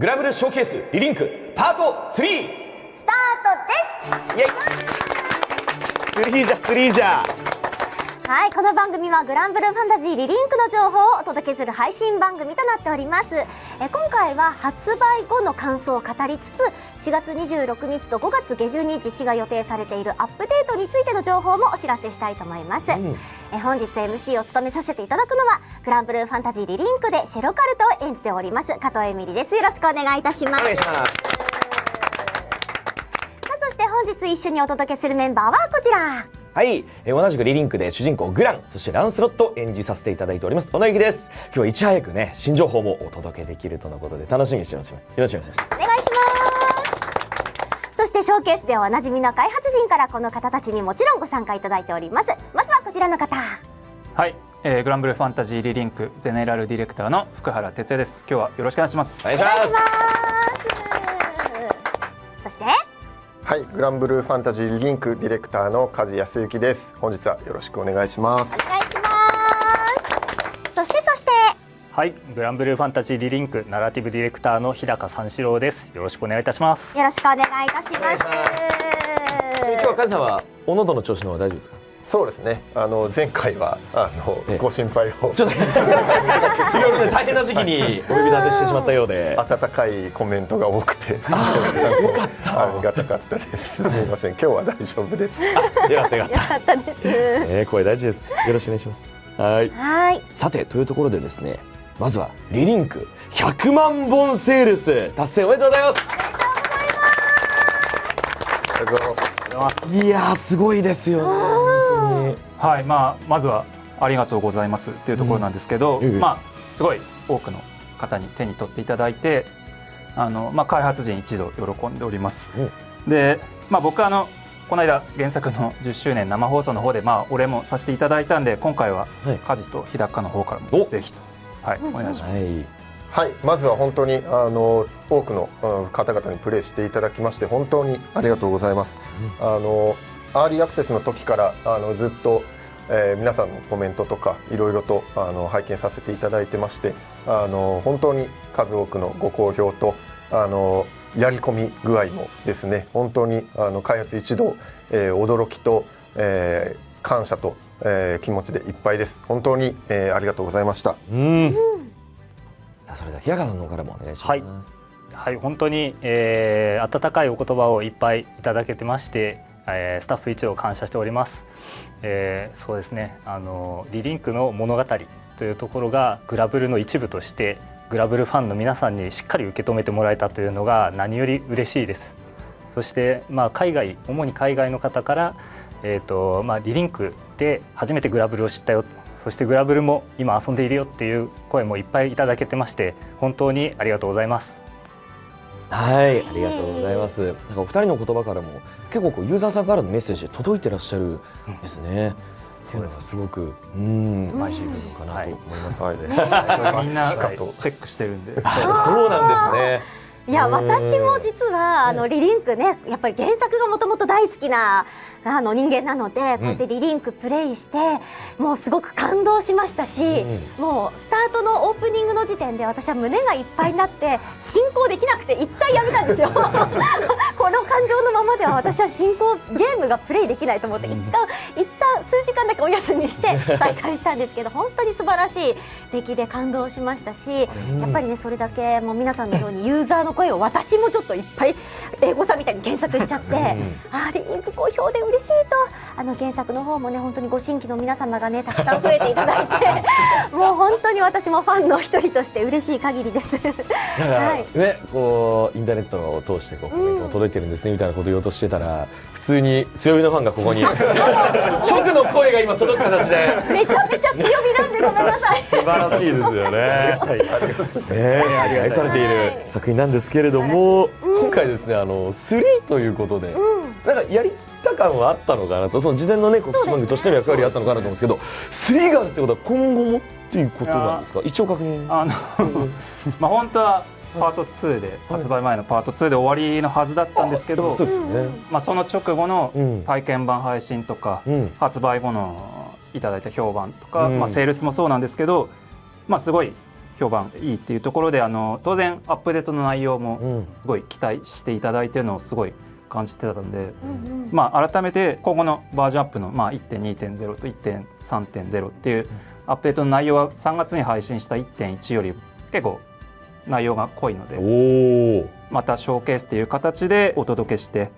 グラブルショーケースリリンクパート3スタートです。イエイ3じゃはい、この番組はグランブルファンタジーリリンクの情報をお届けする配信番組となっております。今回は発売後の感想を語りつつ、4月26日と5月下旬に実施が予定されているアップデートについての情報もお知らせしたいと思います。本日 MC を務めさせていただくのはグランブルファンタジーリリンクでシェロカルトを演じております加藤エミリです。よろしくお願いいたします。お願いします。そして本日一緒にお届けするメンバーはこちら。はい、同じくリリンクで主人公グラン、そしてランスロットを演じさせていただいております小野由紀です。今日はいち早くね新情報もお届けできるとのことで楽しみにしてます。よろしくお願いします。お願いします。そしてショーケースではおなじみの開発陣からこの方たちにもちろんご参加いただいております。まずはこちらの方。はい、グランブルファンタジーリリンクゼネラルディレクターの福原哲也です。今日はよろしくお願いします。お願いします。そしてはい、グランブルファンタジーリリンクディレクターの梶康之です。本日はよろしくお願いします。お願いします。そしてはい、グランブルーファンタジーリリンクナラティブディレクターの日高三四郎です。よろしくお願いいたします。よろしくお願いいたします。今日は梶さんはお喉の調子の方は大丈夫ですか？そうですね。前回はご心配をちょっと修行のね大変な時期にお呼び立てしてしまったようで温かいコメントが多くてよかったありがたかったです。すみません、今日は大丈夫です。よかったよかっよかったです。た、声大事です。よろしくお願いします。はい、さてというところでですね、まずはリリンク100万本セールス達成おめでとうございます。ありがとうございます。いやーすごいですよね本当に。はい、まずはありがとうございますっていうところなんですけど、すごい多くの方に手に取っていただいて、開発陣一同喜んでおります。で、僕この間原作の10周年生放送の方でお礼もさせていただいたんで、今回は梶と日高の方からもぜひと、お願いします。はい、まずは本当に多くの方々にプレイしていただきまして本当にありがとうございます。アーリーアクセスの時からずっと、皆さんのコメントとかいろいろと拝見させていただいてまして、本当に数多くのご好評とやり込み具合もですね、本当に開発一同、驚きと、感謝と、気持ちでいっぱいです。本当に、ありがとうございました。それでは日高さんの方からもお願いします。はい、本当に、温かいお言葉をいっぱいいただけてまして、スタッフ一同感謝しております。そうですね、リリンクの物語というところがグラブルの一部としてグラブルファンの皆さんにしっかり受け止めてもらえたというのが何より嬉しいです。そして、主に海外の方から、リリンクで初めてグラブルを知ったよ、そしてグラブルも今遊んでいるよっていう声もいっぱいいただけてまして、本当にありがとうございます。はい、ありがとうございます。なんかお二人の言葉からも結構ユーザーさんからのメッセージ届いてらっしゃるですね。そういうのがすごく毎週のかなと思いますので、みんなチェックしてるんで。そうなんですね。いや、私も実はリリンクね、やっぱり原作がもともと大好きな人間なので、こうやってリリンクプレイしてもうすごく感動しましたし、もうスタートのオープニングの時点で私は胸がいっぱいになって進行できなくて一旦やめたんですよ。この感情のままでは私はゲームがプレイできないと思って一旦数時間だけお休みして再開したんですけど、本当に素晴らしい出来で感動しましたし、やっぱりね、それだけもう皆さんのようにユーザーの声を私もちょっといっぱい英語さんみたいに検索しちゃって、リリンク好評で嬉しいと、原作の方もね本当にご新規の皆様がねたくさん増えていただいてもう本当に私もファンの一人として嬉しい限りです。だからね、こうインターネットを通してコメントが届いてるんですねみたいなことを言おうとしてたら、普通に強火のファンがここに直の声が今届く形でめちゃめちゃ強火なんでごめんなさい。素晴らしいですよね。愛されている作品なんですけれども、今回ですね3ということで、なんかやりきった感はあったのかなと、その事前のね告知番組としての役割あったのかなと思うんですけど、3があるってことは今後もっていうことなんですか？一応確認。本当はパート2で、発売前のパート2で終わりのはずだったんですけど、そうですよね。その直後の体験版配信とか、発売後のいただいた評判とか、セールスもそうなんですけど、すごい評判いいっていうところで当然アップデートの内容もすごい期待していただいてるのをすごい感じてたので、改めて今後のバージョンアップの、1.2.0 と 1.3.0 っていうアップデートの内容は3月に配信した 1.1 より結構内容が濃いので、またショーケースという形でお届けして、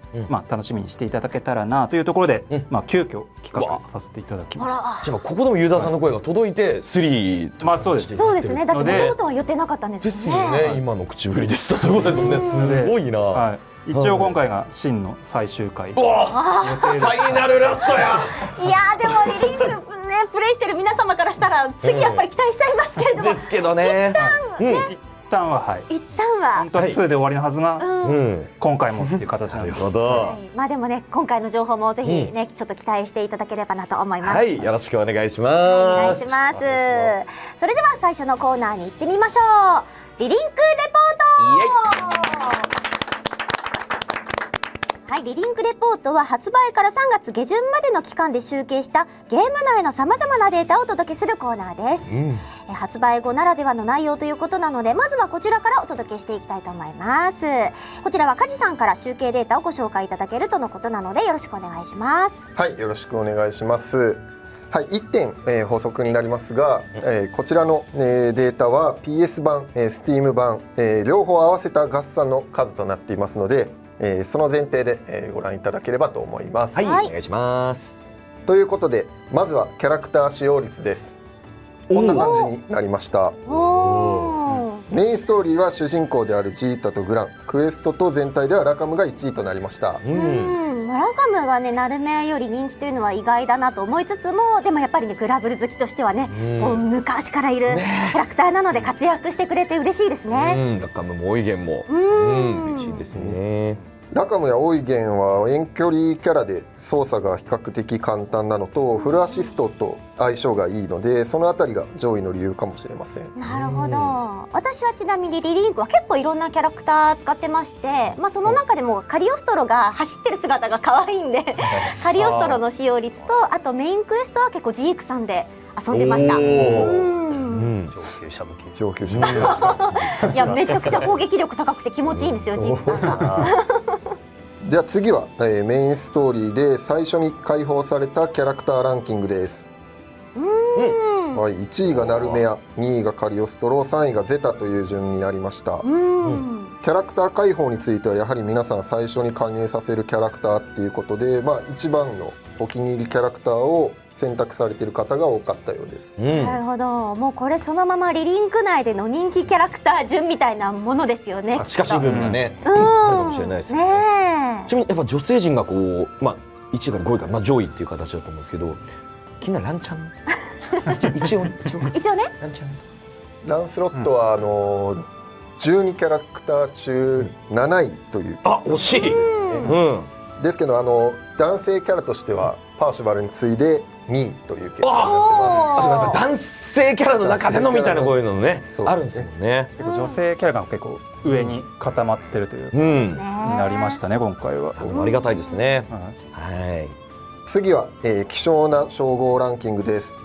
楽しみにしていただけたらなというところで、急遽企画させていただきました。じゃあここでもユーザーさんの声が届いて3とかそうですそうですね。だってもともとは言ってなかったんですですよね。よね。今の口ぶりですとそういうことですもんね。すごいな。一応今回が真の最終回予フ定です。ァイナルラストや。いやーでもリリンクねプレイしてる皆様からしたら次やっぱり期待しちゃいますけれども、ですけどね。一旦は一旦は本当は2で終わりのはずが、うん。今回もっていう形なんでなるほど。まあでもね今回の情報もぜひね、ちょっと期待していただければなと思います。はい、よろしくお願いします。お願いします。それでは最初のコーナーに行ってみましょう。リリンクレポート。はい、リリンクレポートは発売から3月下旬までの期間で集計したゲーム内のさまざまなデータをお届けするコーナーです。発売後ならではの内容ということなので、まずはこちらからお届けしていきたいと思います。こちらは梶さんから集計データをご紹介いただけるとのことなのでよろしくお願いします。はい、よろしくお願いします。はい、1点、補足になりますが、こちらの、データは PS 版、Steam 版、両方合わせた合算の数となっていますので、その前提で、ご覧いただければと思います。はい、お願いします。ということでまずはキャラクター使用率です。こんな感じになりました。メインストーリーは主人公であるジータとグラン、クエストと全体ではラカムが1位となりました。ラカムがねナルメより人気というのは意外だなと思いつつも、でもやっぱりねグラブル好きとしてはね、もう昔からいるキャラクターなので活躍してくれて嬉しいですね。ラカムもオイゲンも嬉しいですね。ラカムやオイゲンは遠距離キャラで操作が比較的簡単なのとフルアシストと相性がいいので、そのあたりが上位の理由かもしれません。なるほど。私はちなみにリリンクは結構いろんなキャラクター使ってまして、その中でもカリオストロが走ってる姿が可愛いんでカリオストロの使用率と、あとメインクエストは結構ジークさんで遊んでました。上級者向き。上級者向きいやめちゃくちゃ攻撃力高くて気持ちいいんですよ、ジークさんが。では次は、メインストーリーで最初に解放されたキャラクターランキングです。はい、1位がナルメア、2位がカリオストロ、3位がゼタという順になりました。キャラクター解放についてはやはり皆さん最初に加入させるキャラクターっていうことで、一番のお気に入りキャラクターを選択されている方が多かったようです。なるほど。もうこれそのままリリンク内での人気キャラクター順みたいなものですよね。近しい部分がね、あるかもしれないですね。ね。ちなみにやっぱ女性陣がこう1位から5位から上位っていう形だと思うんですけど、気になるランちゃん。一応ね。ランちゃん。ランスロットは12キャラクター中7位という。惜しいですね。ですけど男性キャラとしてはパーシバルに次いで2位という結果になってます。男性キャラの中でのみたいなこういうのねあるんですよね。結構女性キャラが結構上に固まってるというになりましたね、今回は。ありがたいですね。次は、希少な称号ランキングです。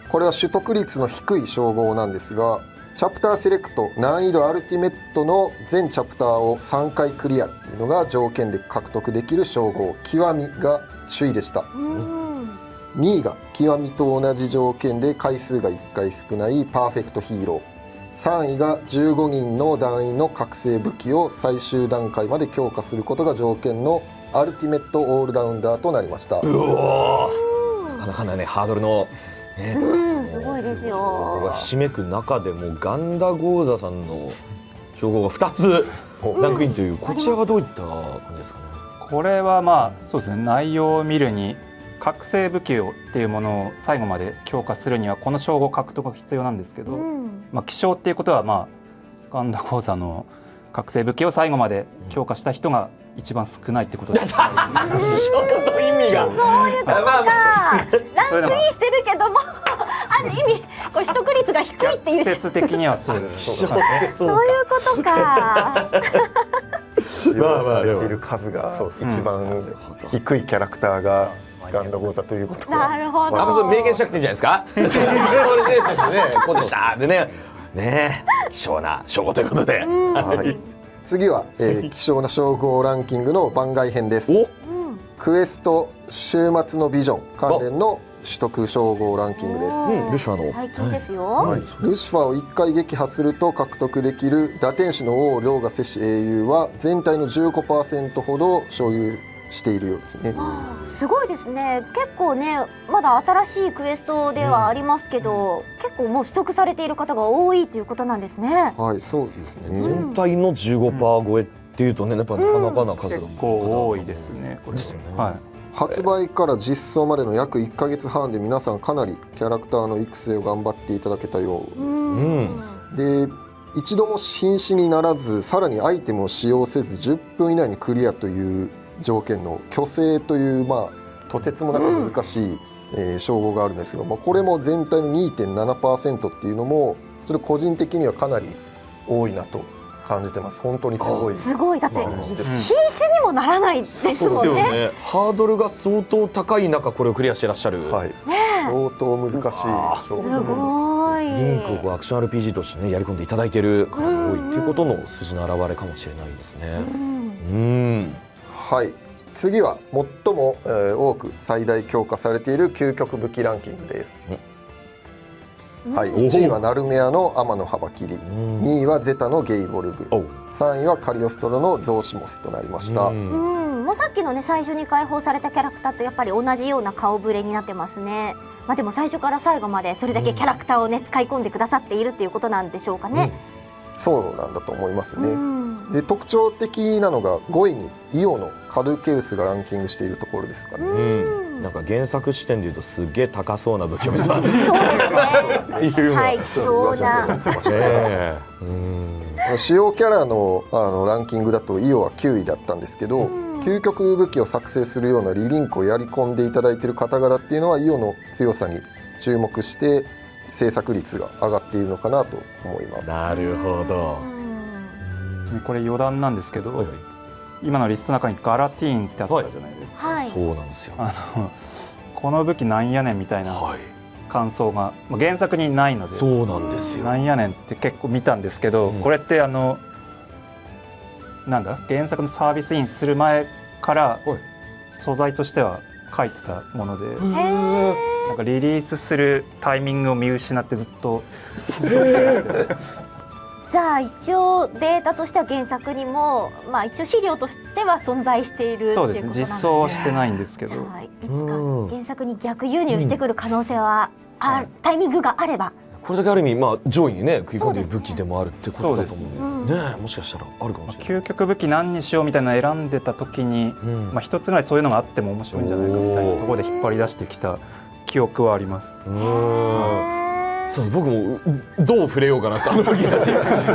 これは取得率の低い称号なんですが、チャプターセレクト難易度アルティメットの全チャプターを3回クリアっていうのが条件で獲得できる称号、極みが首位でした。2位が極みと同じ条件で回数が1回少ないパーフェクトヒーロー、3位が15人の団員の覚醒武器を最終段階まで強化することが条件のアルティメットオールラウンダーとなりました。なかなかねハードルのすごいですよ。ひしめく中でもガンダゴーザさんの称号が2つランクインという、こちらはどういった感じですかね。これはそうですね、内容を見るに覚醒武器をっていうものを最後まで強化するにはこの称号獲得が必要なんですけど、希少っていうことはガンダゴーザの覚醒武器を最後まで強化した人が一番少ないってことです。希少の意味がそういうことか。ランクインしてるけどもある意味こう取得率が低いっていう。季節的にはそうです。そういうことか。使用されている数が一番低いキャラクターがガンダゴーザということが。なるほど。それ明言しなくていいんじゃないですか。これね、こうでしたでね。ねえ希少な称号ということで、はい、次は、希少な称号ランキングの番外編です。クエスト週末のビジョン関連の取得称号ランキングです。ルシファーの最近ですよ、はい、ルシファーを1回撃破すると獲得できる打天使の王凌駕摂氏英雄は全体の 15% ほど所有しているようですね。すごいですね。結構ねまだ新しいクエストではありますけど、結構もう取得されている方が多いということなんですね。はい、そうですね。全体の 15% 超えっていうとねやっぱなかなかな数が結構多いですねこれですよね。はい、発売から実装までの約1ヶ月半で皆さんかなりキャラクターの育成を頑張っていただけたようです。で、一度も瀕死にならずさらにアイテムを使用せず10分以内にクリアという条件の虚勢というとてつもなく難しい、称号があるんですが、これも全体の 2.7% っていうのもちょっと個人的にはかなり多いなと感じてます。本当にすごいすごい。だって感じです。瀕死にもならないですもんね。ハードルが相当高い中これをクリアしてらっしゃる、はい、相当難しいすごい。リンクをアクション RPG としてねやり込んでいただいている方が多いっていうことの筋の表れかもしれないですね。はい、次は最も、多く最大強化されている究極武器ランキングです。はい、1位はナルメアの天の幅切り、2位はゼタのゲイボルグ、3位はカリオストロのゾーシモスとなりました。もうさっきのね最初に解放されたキャラクターとやっぱり同じような顔ぶれになってますね。でも最初から最後までそれだけキャラクターをね使い込んでくださっているっていうことなんでしょうかね。そうなんだと思いますね。で特徴的なのが5位にイオのカルケウスがランキングしているところですかね。なんか原作視点でいうとすげえ高そうな武器を見せた。そうですね。はい、貴重な。主要キャラのランキングだとイオは9位だったんですけど、究極武器を作成するようなリリンクをやり込んでいただいている方々っていうのはイオの強さに注目して制作率が上がっているのかなと思います。なるほど。これ余談なんですけど、今のリストの中にガラティーンってあったじゃないですか。はい、そうなんですよ。この武器なんやねんみたいな感想が、原作にないので、そうなんですよ。なんやねんって結構見たんですけど、これってなんだ原作のサービスインする前から素材としては書いてたもので、なんかリリースするタイミングを見失ってずっとじゃあ一応データとしては原作にも、一応資料としては存在しているっていうことなんですね。実装はしてないんですけど、じゃあいつか原作に逆輸入してくる可能性はタイミングがあれば、これだけある意味、上位にね食い込んでいる武器でもあるってことだと思うんで、ね、もしかしたらあるかもしれない。究極武器何にしようみたいなの選んでた時に、一つぐらいそういうのがあっても面白いんじゃないかみたいなところで引っ張り出してきた記憶はあります。そう僕もどう触れようかなって武器だし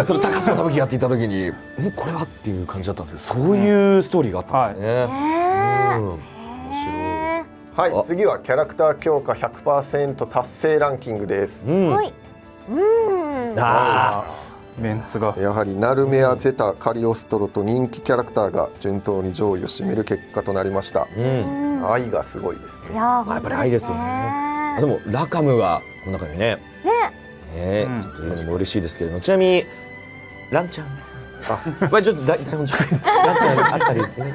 その高そうな武器やっていた時にこれはっていう感じだったんですけど、そういうストーリーがあったんですね。面白い。はい、次はキャラクター強化 100% 達成ランキングです。メンツがやはりナルメア、ゼタ、カリオストロと人気キャラクターが順当に上位を占める結果となりました。愛がすごいですね。やっぱり愛ですよね。でもラカムがこの中にねちょっというのも嬉しいですけれども、ちなみにランちゃんちょっと台本上ランちゃんあったりですね。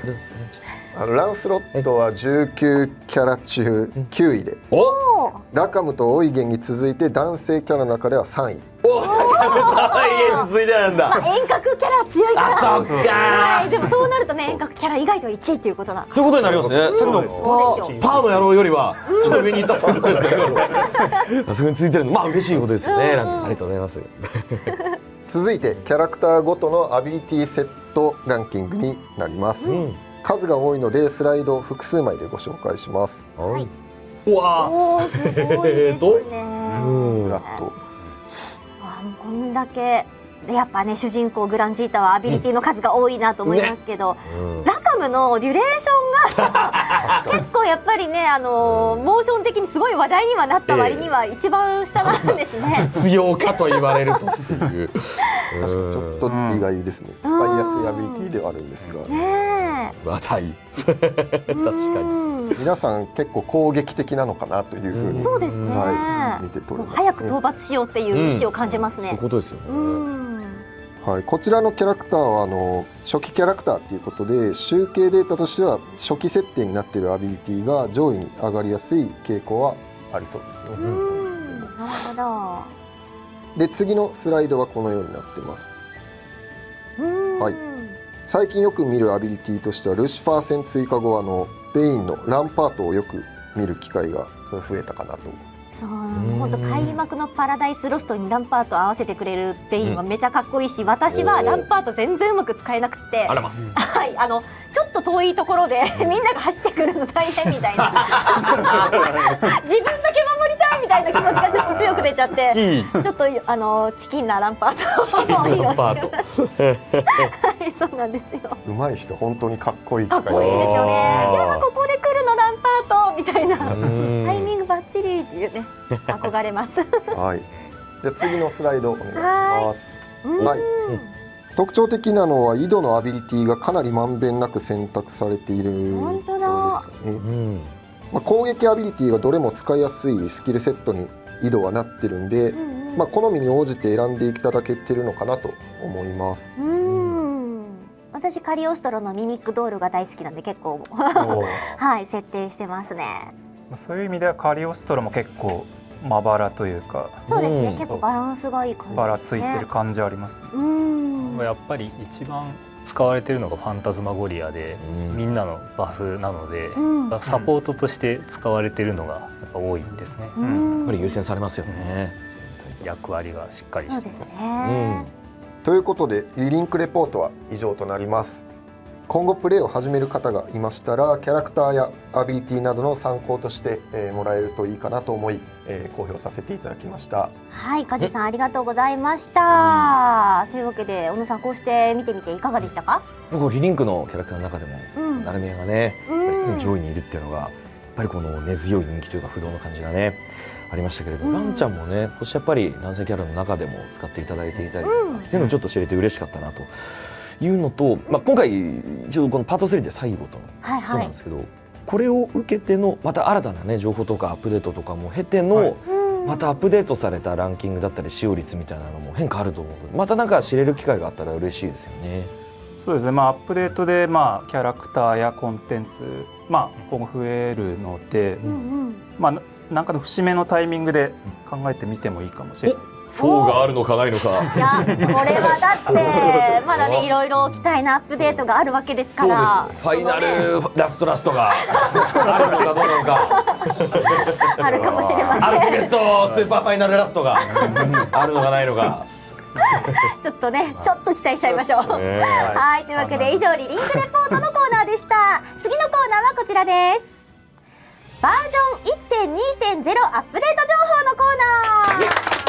ランスロットは19キャラ中9位で、ラカムとオイゲンに続いて男性キャラの中では3位。続いてなんだ。遠隔キャラ強いから。そうか。でもそうなるとね、遠隔キャラ以外では1位ということだ。そういうことになりますね。さっきのパーの野郎よりはちょっと上にいったってことですけど、そこについてるの嬉しいことですよね。ありがとうございます。続いてキャラクターごとのアビリティセットランキングになります。数が多いのでスライドを複数枚でご紹介します。うわー、すごいですね。フラット。こんだけやっぱね、主人公グランジータはアビリティの数が多いなと思いますけど、ラカムのデュレーションが結構やっぱりね、モーション的にすごい話題にはなった割には一番下なんですね。実用化と言われるという。確かにちょっと意外ですね。使いやすいアビリティではあるんですが。話題。確かに。皆さん結構攻撃的なのかなというふうに、そうですね、はい、見て取れますね。早く討伐しようっていう意思を感じますね。そういうことですよね。はい、こちらのキャラクターは初期キャラクターということで、集計データとしては初期設定になっているアビリティが上位に上がりやすい傾向はありそうですね。なるほど。で次のスライドはこのようになっています。はい、最近よく見るアビリティとしてはルシファー戦追加後ベインのランパートをよく見る機会が増えたかなと。そう本当開幕のパラダイスロストにランパートを合わせてくれるベインはめちゃかっこいいし、私はランパート全然うまく使えなくて、あらま。はいちょっと遠いところでみんなが走ってくるの大変みたいな自分だけ守りたいみたいな気持ちがちょっと強く出ちゃってちょっとチキンなランパートを披露してはいそうなんですよ。上手い人本当にかっこいいかっこいいですよね。いやここで来るのランパートみたいなタイミングバッチリっていうね憧れます。はい。じゃあ次のスライドお願いします。はい。特徴的なのは井戸のアビリティがかなりまんべんなく選択されているところですかね。攻撃アビリティがどれも使いやすいスキルセットに井戸はなってるんで、好みに応じて選んでいただけてるのかなと思います。私カリオストロのミミックドールが大好きなんで結構はい設定してますね。そういう意味ではカリオストロも結構まばらというか、そうですね、結構バランスがいい感じですね。ばらついてる感じありますね。やっぱり一番使われているのがファンタズマゴリアで、みんなのバフなので、サポートとして使われているのがやっぱ多いんですね。やっぱり優先されますよね。役割がしっかりしてます。そうですね。ということでリリンクレポートは以上となります。今後プレイを始める方がいましたらキャラクターやアビリティなどの参考として、もらえるといいかなと思い、公表させていただきました。はい、梶さんありがとうございました。というわけで小野さんこうして見てみていかがでしたか？リリンクのキャラクターの中でも、ナルミヤがね常に上位にいるっていうのがやっぱりこの根強い人気というか不動の感じがねありましたけれども、ランちゃんもねこうしてやっぱり男性キャラの中でも使っていただいていたりっていうのをちょっと知れて嬉しかったなというのと、今回ちょっとこのパート3で最後とのことなんですけど、これを受けてのまた新たなね情報とかアップデートとかも経ての、またアップデートされたランキングだったり使用率みたいなのも変化あると思うので、またなんか知れる機会があったら嬉しいですよね。そうですね、アップデートでキャラクターやコンテンツ今後増えるので、なんかの節目のタイミングで考えてみてもいいかもしれない。4があるのかないのか。いやこれはだってまだねいろいろ期待なアップデートがあるわけですから。ファイナルラストがあるのかどうなのか。あるかもしれません。アルティメットスーパーファイナルラストがあるのかないのか。ちょっとねちょっと期待しちゃいましょう。はい、というわけで以上リリンクレポートのコーナーでした。次のコーナーはこちらです。バージョン 1.2.0 アップデート情報のコーナー。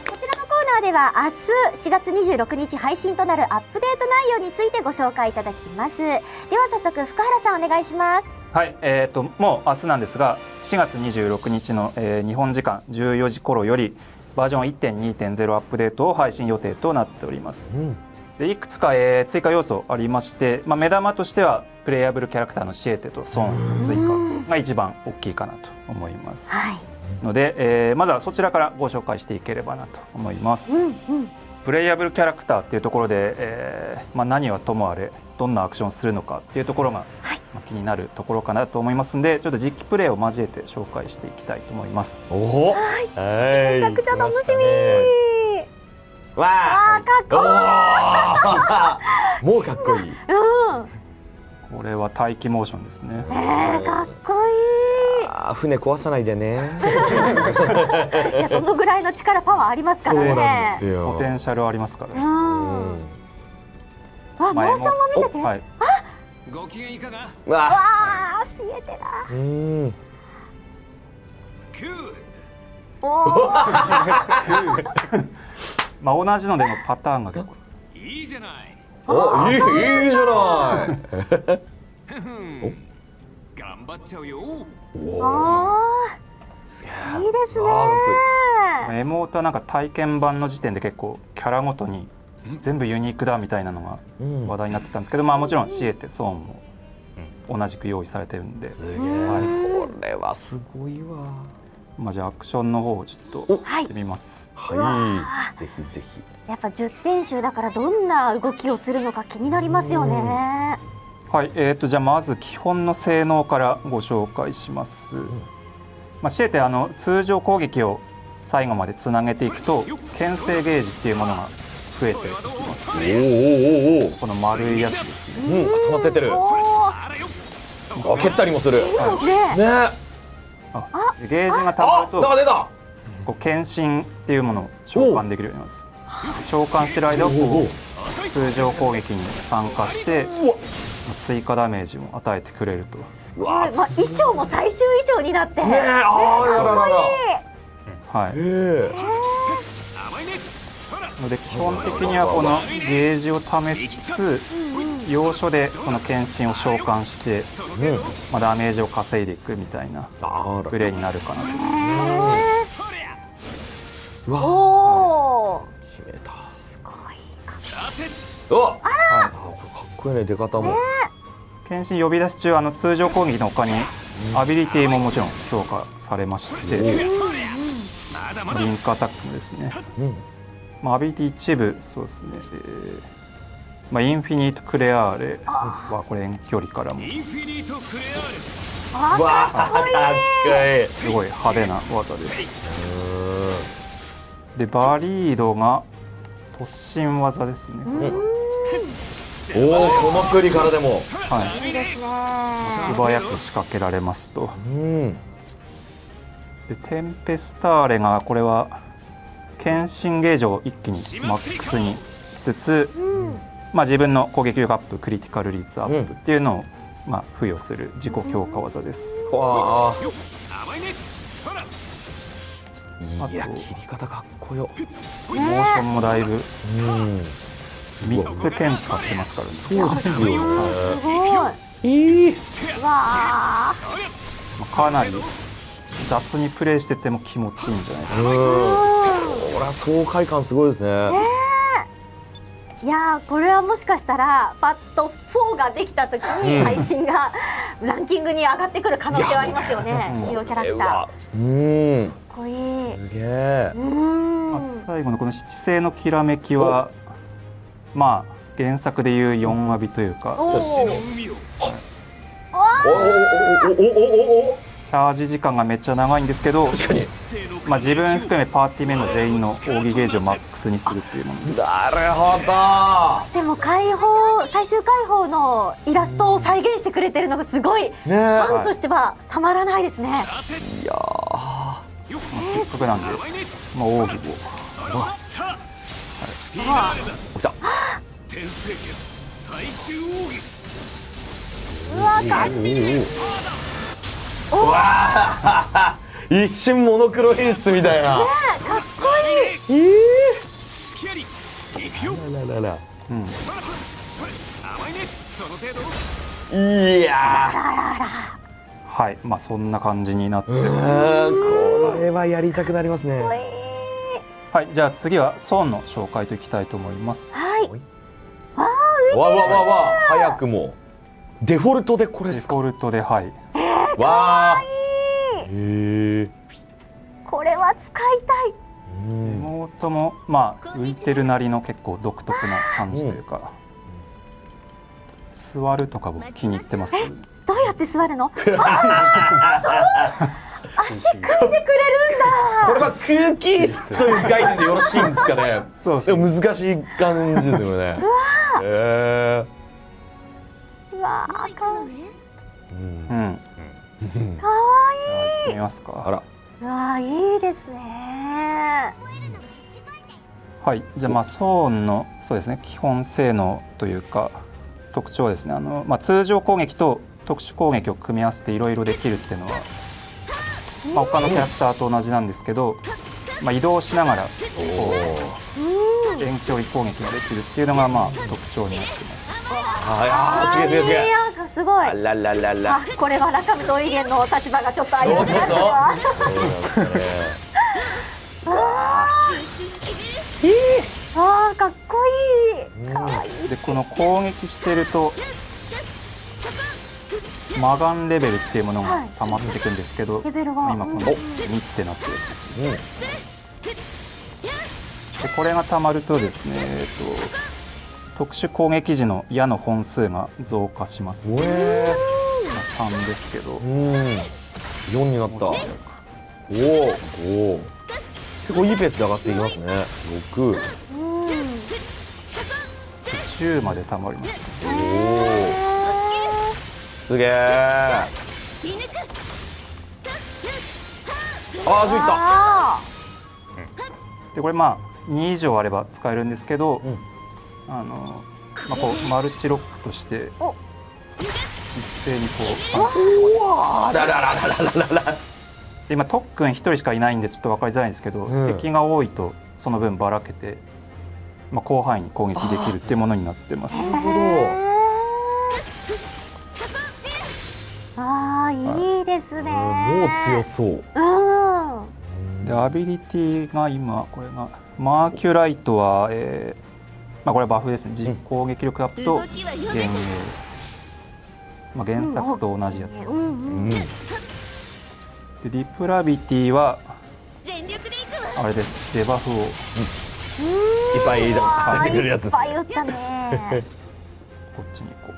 こちらのコーナーでは明日4月26日配信となるアップデート内容についてご紹介いただきます。では早速福原さんお願いします。はい、もう明日なんですが4月26日の、日本時間14時頃よりバージョン 1.2.0 アップデートを配信予定となっております。でいくつか、追加要素ありまして、目玉としてはプレイヤブルキャラクターのシエテとソンの追加が一番大きいかなと思います。ので、まずはそちらからご紹介していければなと思います。プレイヤブルキャラクターっていうところで、何はともあれどんなアクションをするのかっていうところが、気になるところかなと思いますので、ちょっと実機プレイを交えて紹介していきたいと思います。めちゃくちゃ楽しみ。わあ、かっこいい。もうかっこいい。これは待機モーションですね。かっこいい。船壊さないでね。いやそのぐらいの力パワーありますからね。そうなんですよ。ポテンシャルありますから。モーションも見せて。あ、ご機嫌いかが？わあ、教えてな。同じのでもパターンが結構いいじゃない。いいじゃない。頑張っちゃうよ。いいですね。エモートはなんか体験版の時点で結構キャラごとに全部ユニークだみたいなのが話題になってたんですけど、もちろんシエテ、ソーンも同じく用意されてるんで、すげえ、これはすごいわ。まあ、じゃあアクションの方をちょっとやってみます。はい、ぜひぜひ。やっぱ10点集だからどんな動きをするのか気になりますよね。はい、じゃあまず基本の性能からご紹介します。まあ、強いて通常攻撃を最後までつなげていくと牽制ゲージっていうものが増えていきます。おおおこの丸いやつですね。溜まってってる。あ、蹴ったりもする。ね、ね。でゲージが溜まると出た。こう献身っていうものを召喚できるようになります。召喚してる間はこう通常攻撃に参加して追加ダメージも与えてくれると。まあ衣装も最終衣装になって、ねえ、ああ、やららら。はい。ので基本的にはこのゲージを貯めつつ要所でその献身を召喚して、まあ、ダメージを稼いでいくみたいなプレイになるかなと。うわ、おお、決めた。すごい。お、あら、かっこいいね、出方も。献身呼び出し中通常攻撃の他にアビリティももちろん強化されまして、リンクアタックもですね、まあ、アビリティ一部そうですね、まあ、インフィニートクレアーレはこれ遠距離からもあ、わあ、かっこいい。すごい派手な技です。でバリードが突進技ですね。おお、この距離からでも。はい、いいですね。素早く仕掛けられますと。うん。でテンペスターレがこれは献身ゲージを一気にマックスにしつつ、まあ、自分の攻撃力アップ、クリティカル率アップっていうのを、まあ、付与する自己強化技です。わあ。あといや、切り方かっこよ。モーションもだいぶうん。 3つ剣使ってますからね。そうですよね。すごい。わあ、まあかなり雑にプレイしてても気持ちいいんじゃないかな。これは爽快感すごいですね。いやー、これはもしかしたらパッと4ができた時に配信がランキングに上がってくる可能性はありますよね。主要キャラクター。かうん。っこいい。すげえ。まあ最後のこの七星のきらめきはまあ原作でいう4アビというかおお。お。チャージ時間がめっちゃ長いんですけど、まあ、自分含めパーティーメンバー全員の奥義ゲージをマックスにするっていうものです。なるほど。でも最終解放のイラストを再現してくれてるのがすごい、ねファンとしてはたまらないですね。いやー。せっかくなんで、まあ、奥義を起きた。うわ、かっうわー一瞬モノクロ演出みたいな。かっこいい。ららら。うん、いやはい、まあそんな感じになっておりー、ます。これはやりたくなりますね。はい、じゃあ次はソーンの紹介といきたいと思います。はい。わ早くもデフォルトでこれですか。デフォルトで、はい、わあ。へえ。これは使いたい。妹もまあ浮いてるなりの結構独特な感じというか、座るとか僕気に入ってます。どうやって座るの？足組んでくれるんだ。これは空気椅子という概念でよろしいんですかね。そうですでも難しい感じですよね。うわー、かわいい。うん、かわやってみますか。あら。うわー、いいですね。はい、じゃあまあソーンのそうですね、基本性能というか特徴はですね、まあ、通常攻撃と特殊攻撃を組み合わせていろいろできるっていうのは、まあ、他のキャラクターと同じなんですけど、まあ、移動しながらこう遠距離攻撃ができるっていうのがまあ特徴になっています。あー、すげえすげえすげえ。なんかすごい。あらららら。あ、これはラカムとイゲンの立場がちょっとありますね。あー、かっこいい。かわいい。でこの攻撃してるとマガンレベルっていうものが溜まっていくんですけど、レベルが今この2ってなってるやつですね。でこれが溜まるとですね、特殊攻撃時の矢の本数が増加します。3ですけど、4になった。おお、結構いいペースで上がっていきますね。6、10まで溜まります。おお、すげえ。ああ、ついた。でこれまあ2以上あれば使えるんですけど、こうマルチロックとして一斉にこう、あららららららら。で今特訓1人しかいないんでちょっと分かりづらいんですけど、敵が多いとその分ばらけて、広範囲に攻撃できるっていうものになってます。なるほど。ああ、いいですね。もう強そう。うん。でアビリティが今これがマーキュライトは、これはバフですね。攻撃力アップと幻影、原作と同じやつ。でディプラビティはあれです。デバフをいっぱい入ってくるやつですいっぱい打ったね。こっちにこ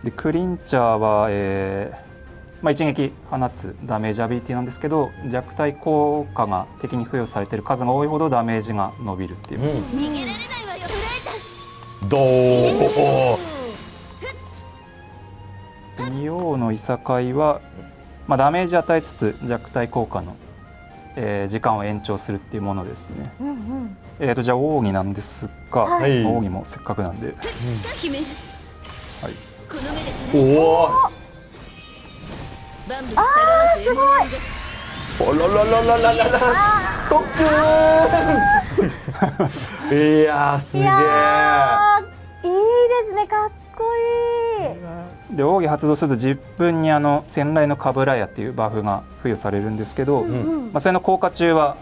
う。でクリンチャーは、一撃放つダメージアビリティなんですけど、弱体効果が敵に付与されている数が多いほどダメージが伸びるっていう、どう。仁王のいさかいは、ダメージ与えつつ弱体効果の、時間を延長するっていうものですね。じゃあ奥義なんですが、奥義もせっかくなんで、おお。ああ、すごい。おららららららら。特訓。いやー、すげえ。いいですね、かっこいい。で奥義発動すると自分に戦雷のカブラヤっていうバフが付与されるんですけど、それの効果中は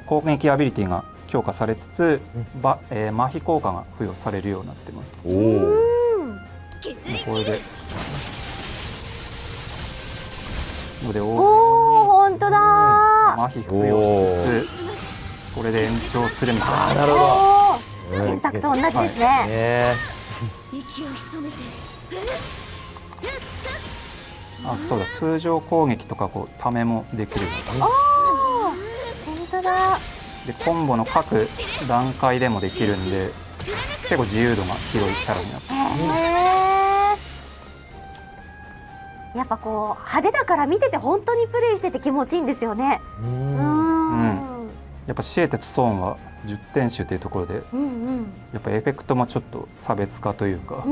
攻撃アビリティが強化されつつ、麻痺効果が付与されるようになってます。おお。これで本当だ。麻痺付与しつつこれで延長するみたいな。なるほど。原作と同じですね。そうだ、通常攻撃とかためもできる。本当だ。でコンボの各段階でもできるんで、結構自由度が広いキャラになってます。やっぱ派手だから見てて本当にプレイしてて気持ちいいんですよね。やっぱシエテとソーンは10点集というところで、やっぱエフェクトもちょっと差別化というか、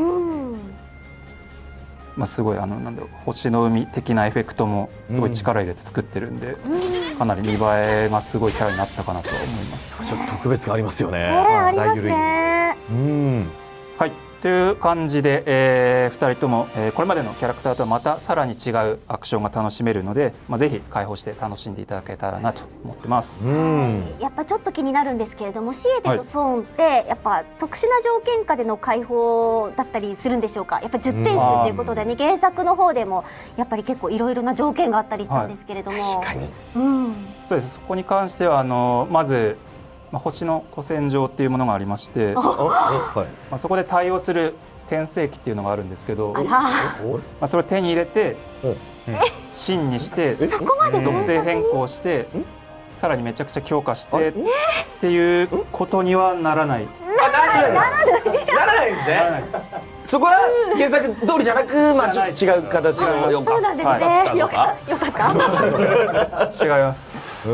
すごい星の海的なエフェクトもすごい力入れて作ってるんで、かなり見栄えがすごいキャラになったかなとは思います。ちょっと特別感ありますよね。ありますね。はい、という感じで、2人とも、これまでのキャラクターとはまたさらに違うアクションが楽しめるので、ぜひ開放して楽しんでいただけたらなと思ってます。やっぱちょっと気になるんですけれども、シエテとソーンってやっぱ特殊な条件下での開放だったりするんでしょうか。やっぱ10点集ということでね、原作の方でもやっぱり結構いろいろな条件があったりしたんですけれども、確かに。そうです。そこに関してはまず星の古戦場っていうものがありまして、そこで対応する転生機っていうのがあるんですけど、それを手に入れて真にして属性変更してさらにめちゃくちゃ強化してっていうことにはならない。ならないですね。ならないです。そこは原作通りじゃなく、ちょっと違う形のよそうなんですね。よかった。違います。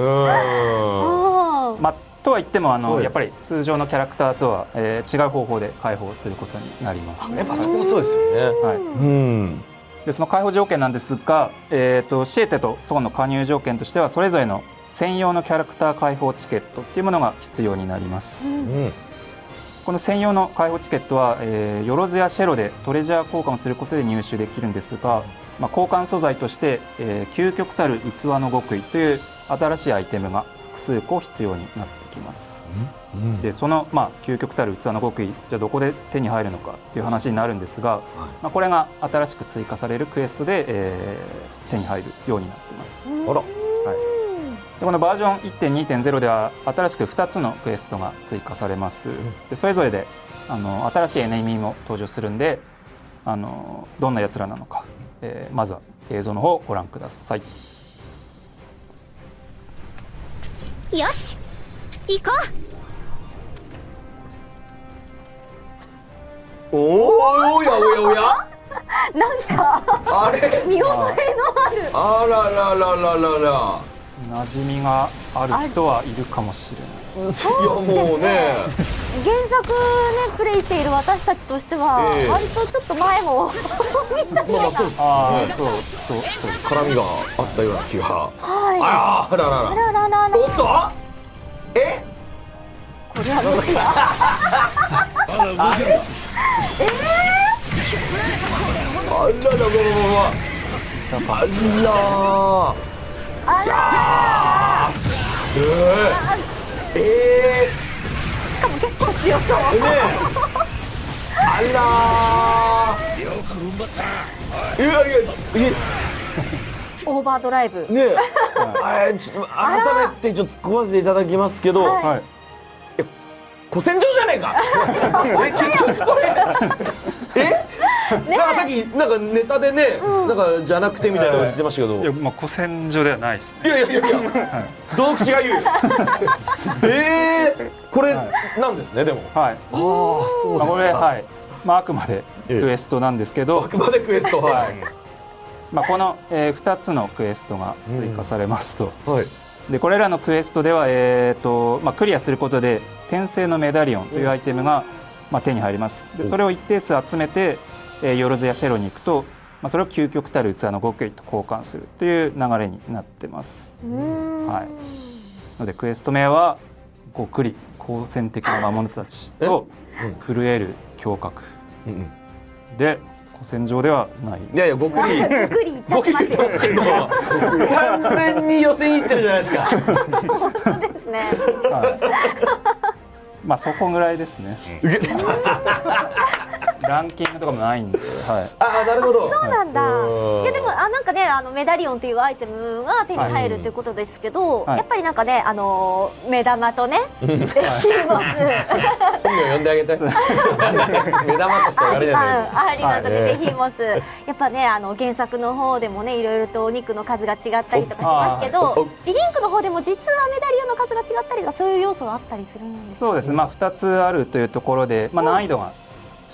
とは言ってもやっぱり通常のキャラクターとは、違う方法で解放することになります。やっぱそこそうですよね。でその解放条件なんですが、シエテとソーンの加入条件としてはそれぞれの専用のキャラクター解放チケットっていうものが必要になります。この専用の解放チケットは、よろずやシェロでトレジャー交換をすることで入手できるんですが、交換素材として、究極たる逸話の極意という新しいアイテムが複数個必要になってききます。でその、究極たる器の極意、じゃあどこで手に入るのかっていう話になるんですが、これが新しく追加されるクエストで、手に入るようになっています。あら、でこのバージョン 1.2.0 では新しく2つのクエストが追加されます。でそれぞれで新しいエネミーも登場するんで、どんなやつらなのか、まずは映像の方をご覧ください。よし行こおおやおやおやなんかあれ見覚えのある。あらららららら馴染みがある人はいるかもしれない。いやもうね原作ねプレイしている私たちとしては、割とちょっと前も見たような、そう絡みがあったような気が。はい。あらららあらららら。おっとこれはもしや。あらららあらしかも結構強そう。あらよく踏ん張った。いやオーバードライブ。ねちょっと改めてちょっと突っ込ませていただきますけど、はい古戦場じゃねえか。結局これなんかさっきなんかネタでね、なんかじゃなくてみたいなの言ってましたけど、いや古戦場ではないですね。いやどの口が言う。これなんですねでも。はい。そうですか。これあくまでクエストなんですけど、あくまでクエスト。はい。この2つのクエストが追加されますと、でこれらのクエストではクリアすることで転生のメダリオンというアイテムが手に入ります。でそれを一定数集めてよろずやシェロに行くと、それを究極たる器の極意と交換するという流れになってます。のでクエスト名は極利好戦的な魔物たちと震える胸郭で古戦場ではない。いや極利極利いっちゃってますよ。けど完全に予選いってるじゃないですか。そうですね。そこぐらいですね。ランキングとかもないんで、なるほど。そうなんだ。いやでもなんかねメダリオンというアイテムが手に入るということですけど、やっぱりなんかね目玉とねベヒモス本名呼んであげて。目玉としか言われない。アーリマンとベヒモス、やっぱね原作の方でもねいろいろとお肉の数が違ったりとかしますけど、リリンクの方でも実はメダリオンの数が違ったりとかそういう要素はあったりするんですか。そうですね。2つあるというところで、難易度が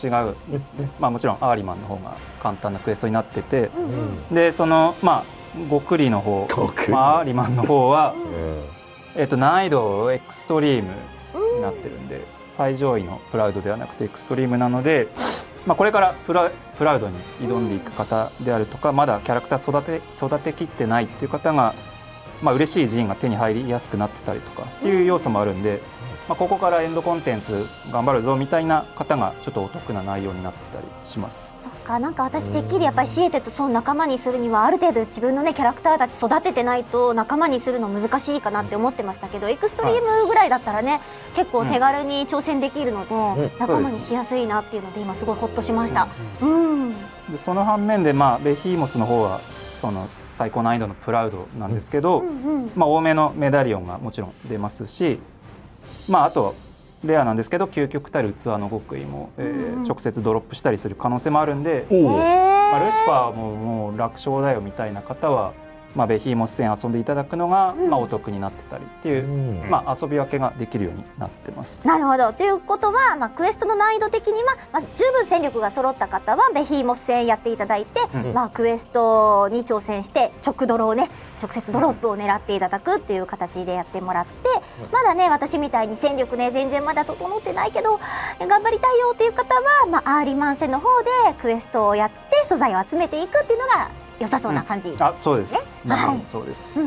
違うんですね。もちろんアーリマンの方が簡単なクエストになってて、でその極利の方、アーリマンの方は難易度エクストリームになってるんで、最上位のプラウドではなくてエクストリームなので、これからプラウドに挑んでいく方であるとか、まだキャラクター育てきってないっていう方が、嬉しいジーンが手に入りやすくなってたりとかっていう要素もあるんで、ここからエンドコンテンツ頑張るぞみたいな方がちょっとお得な内容になってたりします。そっか、なんか私てっきりやっぱりシエテとソン仲間にするにはある程度自分のねキャラクターたち育ててないと仲間にするの難しいかなって思ってましたけど、エクストリームぐらいだったらね、結構手軽に挑戦できるので、仲間にしやすいなっていうので今すごいホッとしました。でその反面で、ベヒーモスの方はその最高難易度のプラウドなんですけど、多めのメダリオンがもちろん出ますし、あとレアなんですけど究極たる器の極意も、直接ドロップしたりする可能性もあるんで、ルシファーもう楽勝だよみたいな方は、ベヒーモス戦遊んでいただくのが、お得になってたりっていう、遊び分けができるようになってます。なるほど。ということは、クエストの難易度的には、十分戦力が揃った方はベヒーモス戦やっていただいて、クエストに挑戦して直ドロをね、直接ドロップを狙っていただくっていう形でやってもらって、まだね私みたいに戦力ね全然まだ整ってないけど頑張りたいよっていう方は、アーリマン戦の方でクエストをやって素材を集めていくっていうのが良さそうな感じ、そうです。そうです。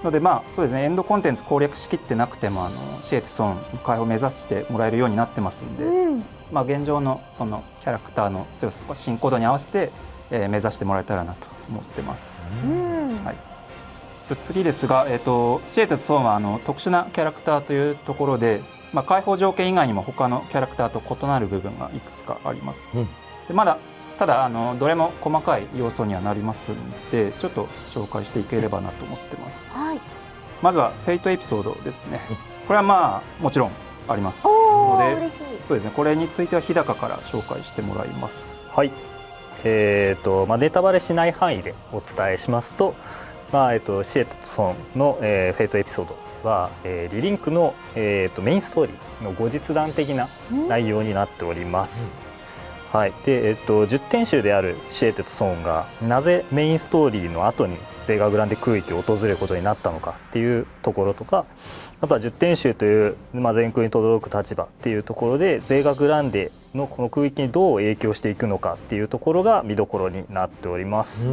のでそうですね、エンドコンテンツ攻略しきってなくてもシエテソンの解放を目指してもらえるようになってますんで、現状のそのキャラクターの強さとか進行度に合わせて、目指してもらえたらなと思ってます。次ですが、シエテとソンは特殊なキャラクターというところで、解放条件以外にも他のキャラクターと異なる部分がいくつかあります。でただどれも細かい要素にはなりますので、ちょっと紹介していければなと思ってます。はい。まずはフェイトエピソードですね。これはもちろんあります。おのでー、嬉しい。そうですね。これについては日高から紹介してもらいます。はい。ネタバレしない範囲でお伝えしますと、シエテとソンの、フェイトエピソードは、リリンクの、メインストーリーの後日談的な内容になっております。はい。で、10点集であるシエテとソンがなぜメインストーリーの後にゼーガグランデ空域を訪れることになったのかっていうところとか、あとは10点集という、全空に轟く立場っていうところでゼーガグランデのこの空域にどう影響していくのかっていうところが見どころになっております。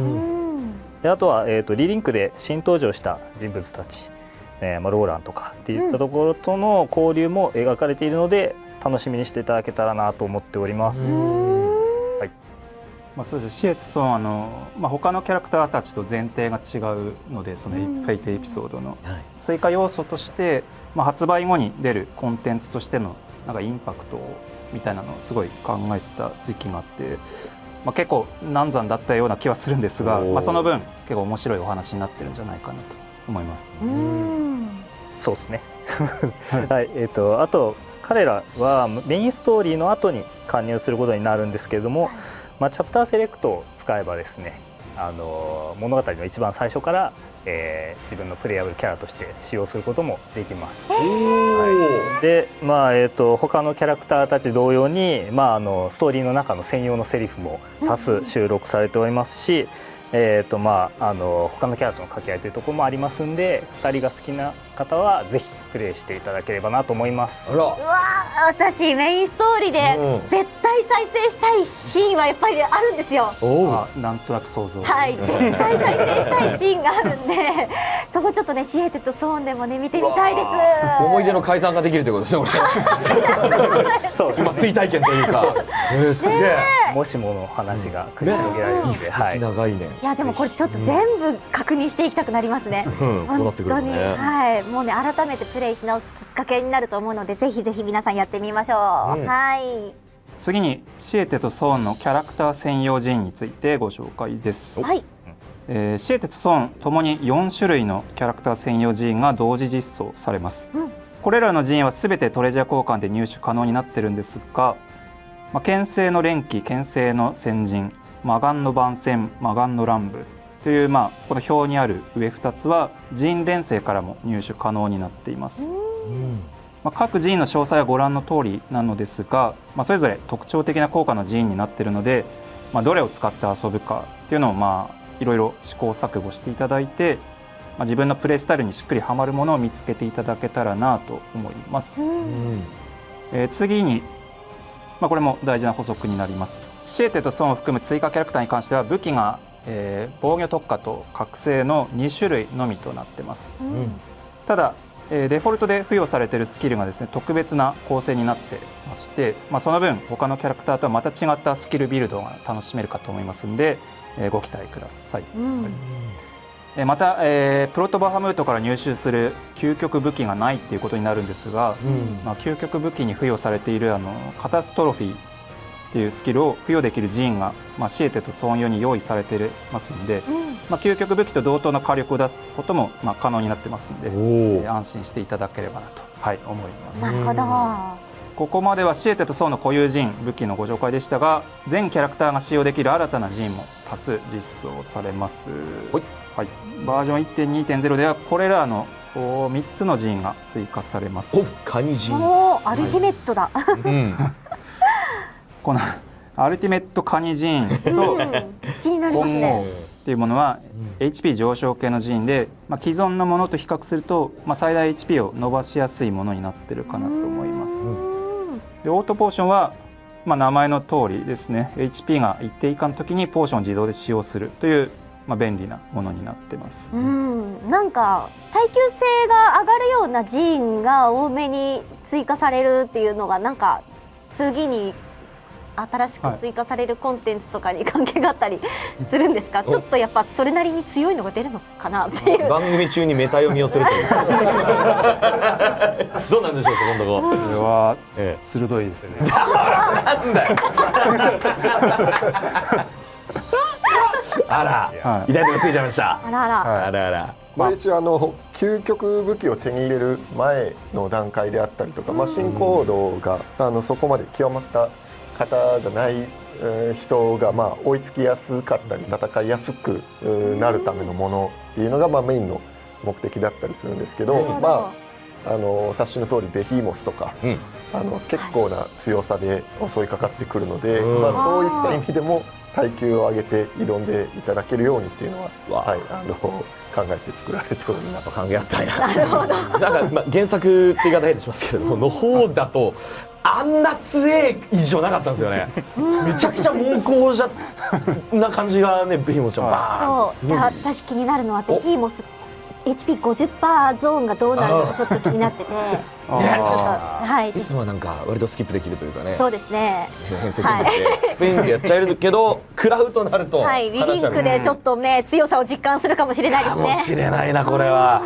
であとは、リリンクで新登場した人物たち、ローランとかっていったところとの交流も描かれているので、楽しみにしていただけたらなと思っております。はい。そうです。シエテとソン他のキャラクターたちと前提が違うので、そのフェイトエピソードの追加要素として、発売後に出るコンテンツとしてのインパクトみたいなのをすごい考えた時期があって、結構難産だったような気はするんですが、その分結構面白いお話になってるんじゃないかなと思います。そうですね。はい。あと彼らはメインストーリーの後に加入することになるんですけれども、チャプターセレクトを使えばですね、物語の一番最初から、自分のプレイヤブルキャラとして使用することもできます。はい、で、他のキャラクターたち同様に、ストーリーの中の専用のセリフも多数収録されておりますし、他のキャラとの掛け合いというところもありますんで、2人が好きな方はぜひプレイしていただければなと思います。うわー、私メインストーリーで絶対再生したいシーンはやっぱりあるんですよ。なんとなく想像。はい、絶対再生したいシーンがあるんで、そこちょっとね、シエテとソーンでもね見てみたいです。思い出の改ざんができるということですね、これ。そう、追体験というか。すげえ。もしもの話が繰り広げられるので、はい。長いね。いやでもこれちょっと全部確認していきたくなりますね。本当に、はい、もうね改めてプレイし直すきっかけになると思うので、ぜひぜひ皆さんやってみましょう。はい。次にシエテとソーンのキャラクター専用寺院についてご紹介です。はい。シエテとソーンともに4種類のキャラクター専用寺院が同時実装されます。これらの寺院はすべてトレジャー交換で入手可能になっているんですが、剣聖の連騎、剣聖の先陣、魔眼の番宣、魔眼の乱舞という、この表にある上2つは寺院連成からも入手可能になっています。各寺院の詳細はご覧の通りなのですが、それぞれ特徴的な効果の寺院になっているので、どれを使って遊ぶかっていうのをいろいろ試行錯誤していただいて、自分のプレイスタイルにしっくりはまるものを見つけていただけたらなと思います。次に、これも大事な補足になります。シエテとソンを含む追加キャラクターに関しては武器が、防御特化と覚醒の2種類のみとなってます。ただデフォルトで付与されているスキルがですね、特別な構成になってまして、その分他のキャラクターとはまた違ったスキルビルドが楽しめるかと思いますので、ご期待ください。また、プロトバハムートから入手する究極武器がないっていうことになるんですが、究極武器に付与されているカタストロフィーっていうスキルを付与できる寺院が、シエテとソーン用に用意されていますので、究極武器と同等の火力を出すことも、可能になってますので、安心していただければなと、思います。なるほど。ここまではシエテとソーンの固有寺院武器のご紹介でしたが、全キャラクターが使用できる新たな寺院も多数実装されます。バージョン 1.2.0 ではこれらの3つの寺院が追加されます。カニ寺院。アルティメットだ。このアルティメットカニ寺院と気になりますね。っていうものは HP 上昇系の寺院で、既存のものと比較すると、最大 HP を伸ばしやすいものになってるかなと思います。でオートポーションは、名前の通りですね、 HP が一定以下の時にポーションを自動で使用するという、便利なものになってます。なんか耐久性が上がるような寺院が多めに追加されるっていうのがなんか次に新しく追加されるコンテンツとかに関係があったりするんですか？ちょっとやっぱそれなりに強いのが出るのかなっていう。番組中にメタ読みをするというどうなんでしょう、そこのとこ。これは鋭いですね。なんだよあら、痛いとこついちゃいました。あらあら、あらあら。これ一応究極武器を手に入れる前の段階であったりとか、進行度がそこまで極まった方じゃない人が追いつきやすかったり戦いやすくなるためのものっていうのがメインの目的だったりするんですけど、察しの通りベヒーモスとか、結構な強さで襲いかかってくるので、そういった意味でも耐久を上げて挑んでいただけるようにっていうのは、考えて作られております。考えあったんや。なるほど。なんか原作って言い方変にしますけれども、の方だとあんな強い印象なかったんですよね。めちゃくちゃ猛攻な感じがね、ベヒーモスちゃんバーンってすごい。私気になるのはベヒーモスHP50% ゾーンがどうなるのかちょっと気になってて、いつもはなんか割とスキップできるというかね。そうですね。変石になってペンってやっちゃえるけど、食らうとなると、リリンクでちょっとね強さを実感するかもしれないですね。かもしれないな、これは。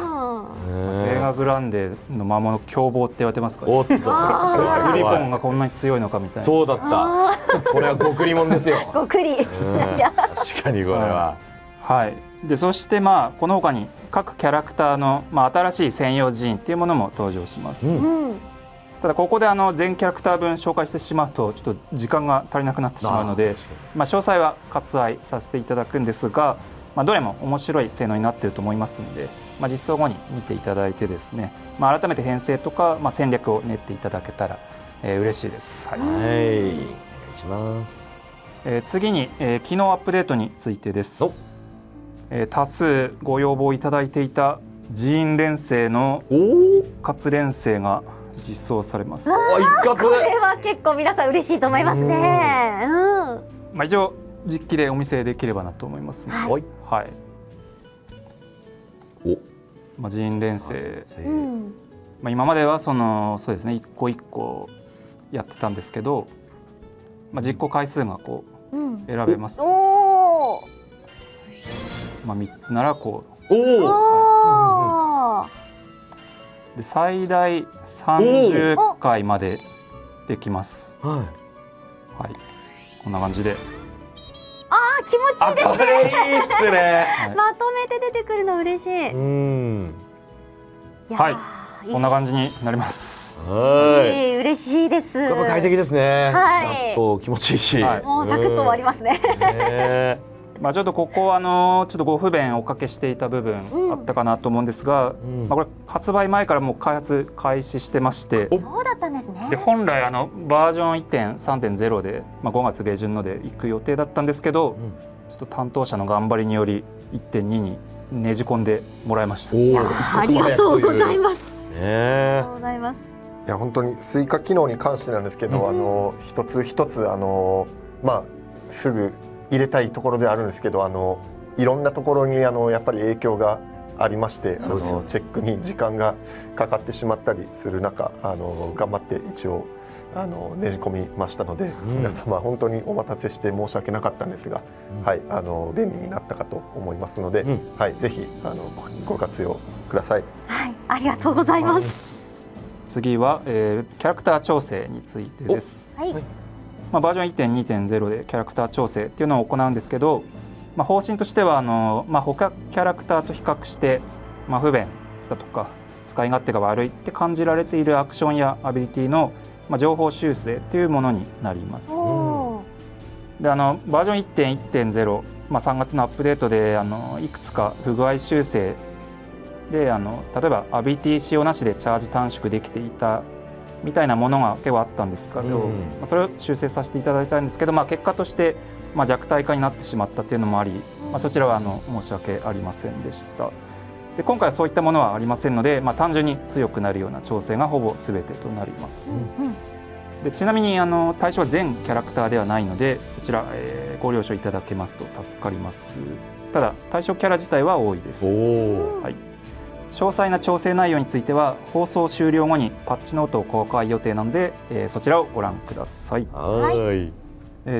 セーガグランデの魔物凶暴って言われてますから、おっと、グリポンがこんなに強いのかみたいな。そうだった。これは極利もんですよ。極利しなきゃ。確かにこれは。はい。でそしてこの他に各キャラクターの新しい専用寺院っていうものも登場します。ただここで全キャラクター分紹介してしまうとちょっと時間が足りなくなってしまうので、詳細は割愛させていただくんですが、どれも面白い性能になっていると思いますので、実装後に見ていただいてですね、改めて編成とか、戦略を練っていただけたら、嬉しいです。はい、お願いします。次に、機能アップデートについてです。多数ご要望いただいていた寺院連成の一括連成が実装されます。これは結構皆さん嬉しいと思いますね。以上実機でお見せできればなと思います。はい。寺院連成、今まではそうですね、一個一個やってたんですけど、実行回数が選べます。3つならで最大30回までできます。はい、こんな感じで。気持ちいいですね。いいっすね。まとめて出てくるの嬉しい。はい、そんな感じになります。嬉しいです。やっぱ快適ですね。はい。と気持ちいいし、もうサクッと終わりますね。ちょっとここちょっとご不便おかけしていた部分あったかなと思うんですが、これ発売前からもう開発開始してまして、そうだったんですね。で本来バージョン 1.3.0 で、5月下旬ので行く予定だったんですけど、ちょっと担当者の頑張りにより 1.2 にねじ込んでもらいました。ありがとうございます。ありがとうございます。いや本当に追加機能に関してなんですけど、一つ一つすぐ入れたいところであるんですけど、いろんなところにやっぱり影響がありまして、チェックに時間がかかってしまったりする中、頑張って一応ねじ込みましたので、皆様本当にお待たせして申し訳なかったんですが、便利になったかと思いますので、ぜひご活用ください。はい、ありがとうございます。次は、キャラクター調整についてです。バージョン 1.2.0 でキャラクター調整っていうのを行うんですけど、方針としては他キャラクターと比較して、不便だとか使い勝手が悪いって感じられているアクションやアビリティの、情報修正というものになります。でバージョン 1.1.0、3月のアップデートでいくつか不具合修正で例えばアビリティ使用なしでチャージ短縮できていたみたいなものが結構あったんですけど、それを修正させていただいたんですけど、結果として、弱体化になってしまったというのもあり、そちらは申し訳ありませんでした。で今回はそういったものはありませんので、単純に強くなるような調整がほぼ全てとなります。でちなみに対象は全キャラクターではないので、こちら、ご了承いただけますと助かります。ただ対象キャラ自体は多いです。はい、詳細な調整内容については放送終了後にパッチノートを公開予定なので、そちらをご覧ください。